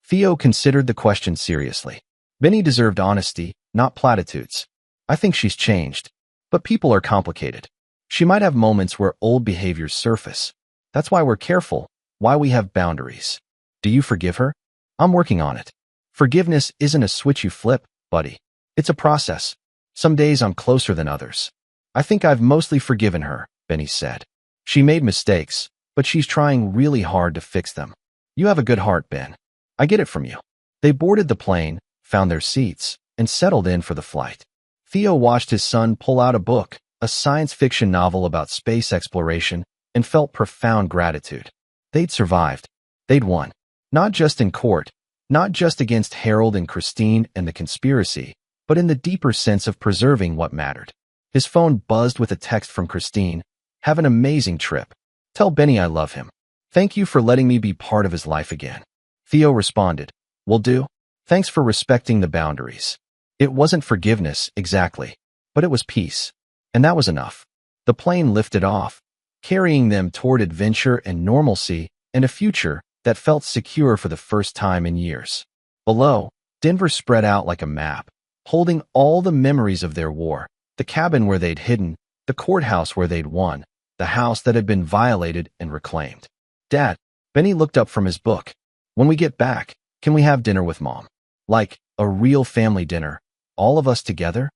Speaker 1: Theo considered the question seriously. Benny deserved honesty, not platitudes. "I think she's changed. But people are complicated. She might have moments where old behaviors surface. That's why we're careful, why we have boundaries. Do you forgive her?" "I'm working on it. Forgiveness isn't a switch you flip, buddy. It's a process. Some days I'm closer than others." "I think I've mostly forgiven her," Benny said. "She made mistakes, but she's trying really hard to fix them." "You have a good heart, Ben. I get it from you." They boarded the plane, found their seats, and settled in for the flight. Theo watched his son pull out a book, a science fiction novel about space exploration, and felt profound gratitude. They'd survived. They'd won. Not just in court, not just against Harold and Christine and the conspiracy, but in the deeper sense of preserving what mattered. His phone buzzed with a text from Christine. Have an amazing trip. Tell Benny I love him. Thank you for letting me be part of his life again. Theo responded, Will do. Thanks for respecting the boundaries. It wasn't forgiveness, exactly, but it was peace. And that was enough. The plane lifted off, carrying them toward adventure and normalcy and a future that felt secure for the first time in years. Below, Denver spread out like a map, holding all the memories of their war, the cabin where they'd hidden, the courthouse where they'd won, the house that had been violated and reclaimed. Dad, Benny looked up from his book. When we get back, can we have dinner with Mom? Like, a real family dinner, all of us together?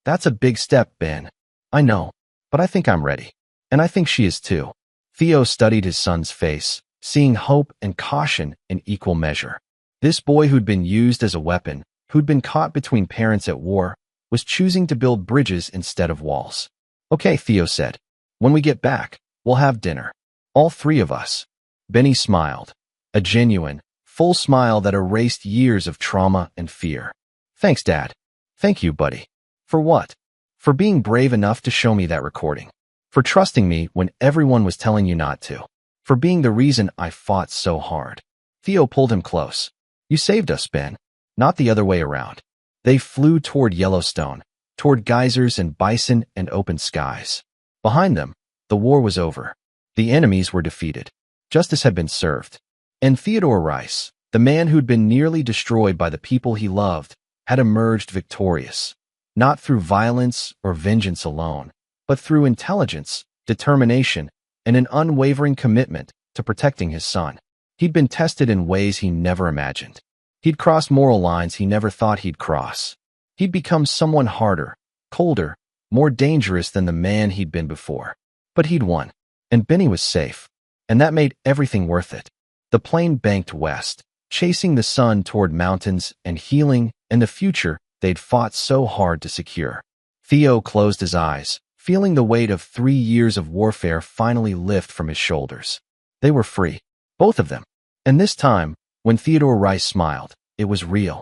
Speaker 1: That's a big step, Ben. I know, but I think I'm ready. And I think she is too. Theo studied his son's face, seeing hope and caution in equal measure. This boy who'd been used as a weapon, who'd been caught between parents at war, was choosing to build bridges instead of walls. Okay, Theo said. When we get back, we'll have dinner. All three of us. Benny smiled. A genuine, full smile that erased years of trauma and fear. Thanks, Dad. Thank you, buddy. For what? For being brave enough to show me that recording. For trusting me when everyone was telling you not to. For being the reason I fought so hard. Theo pulled him close. You saved us, Ben. Not the other way around. They flew toward Yellowstone, toward geysers and bison and open skies. Behind them, the war was over. The enemies were defeated. Justice had been served. And Theodore Rice, the man who'd been nearly destroyed by the people he loved, had emerged victorious. Not through violence or vengeance alone, but through intelligence, determination, and an unwavering commitment to protecting his son. He'd been tested in ways he never imagined. He'd crossed moral lines he never thought he'd cross. He'd become someone harder, colder, more dangerous than the man he'd been before. But he'd won, and Benny was safe, and that made everything worth it. The plane banked west, chasing the sun toward mountains and healing and the future they'd fought so hard to secure. Theo closed his eyes, feeling the weight of 3 years of warfare finally lift from his shoulders. They were free, both of them. And this time, when Theodore Rice smiled, it was real.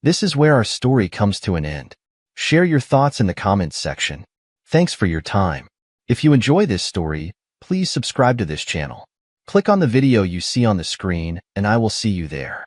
Speaker 1: This is where our story comes to an end. Share your thoughts in the comments section. Thanks for your time. If you enjoy this story, please subscribe to this channel. Click on the video you see on the screen, and I will see you there.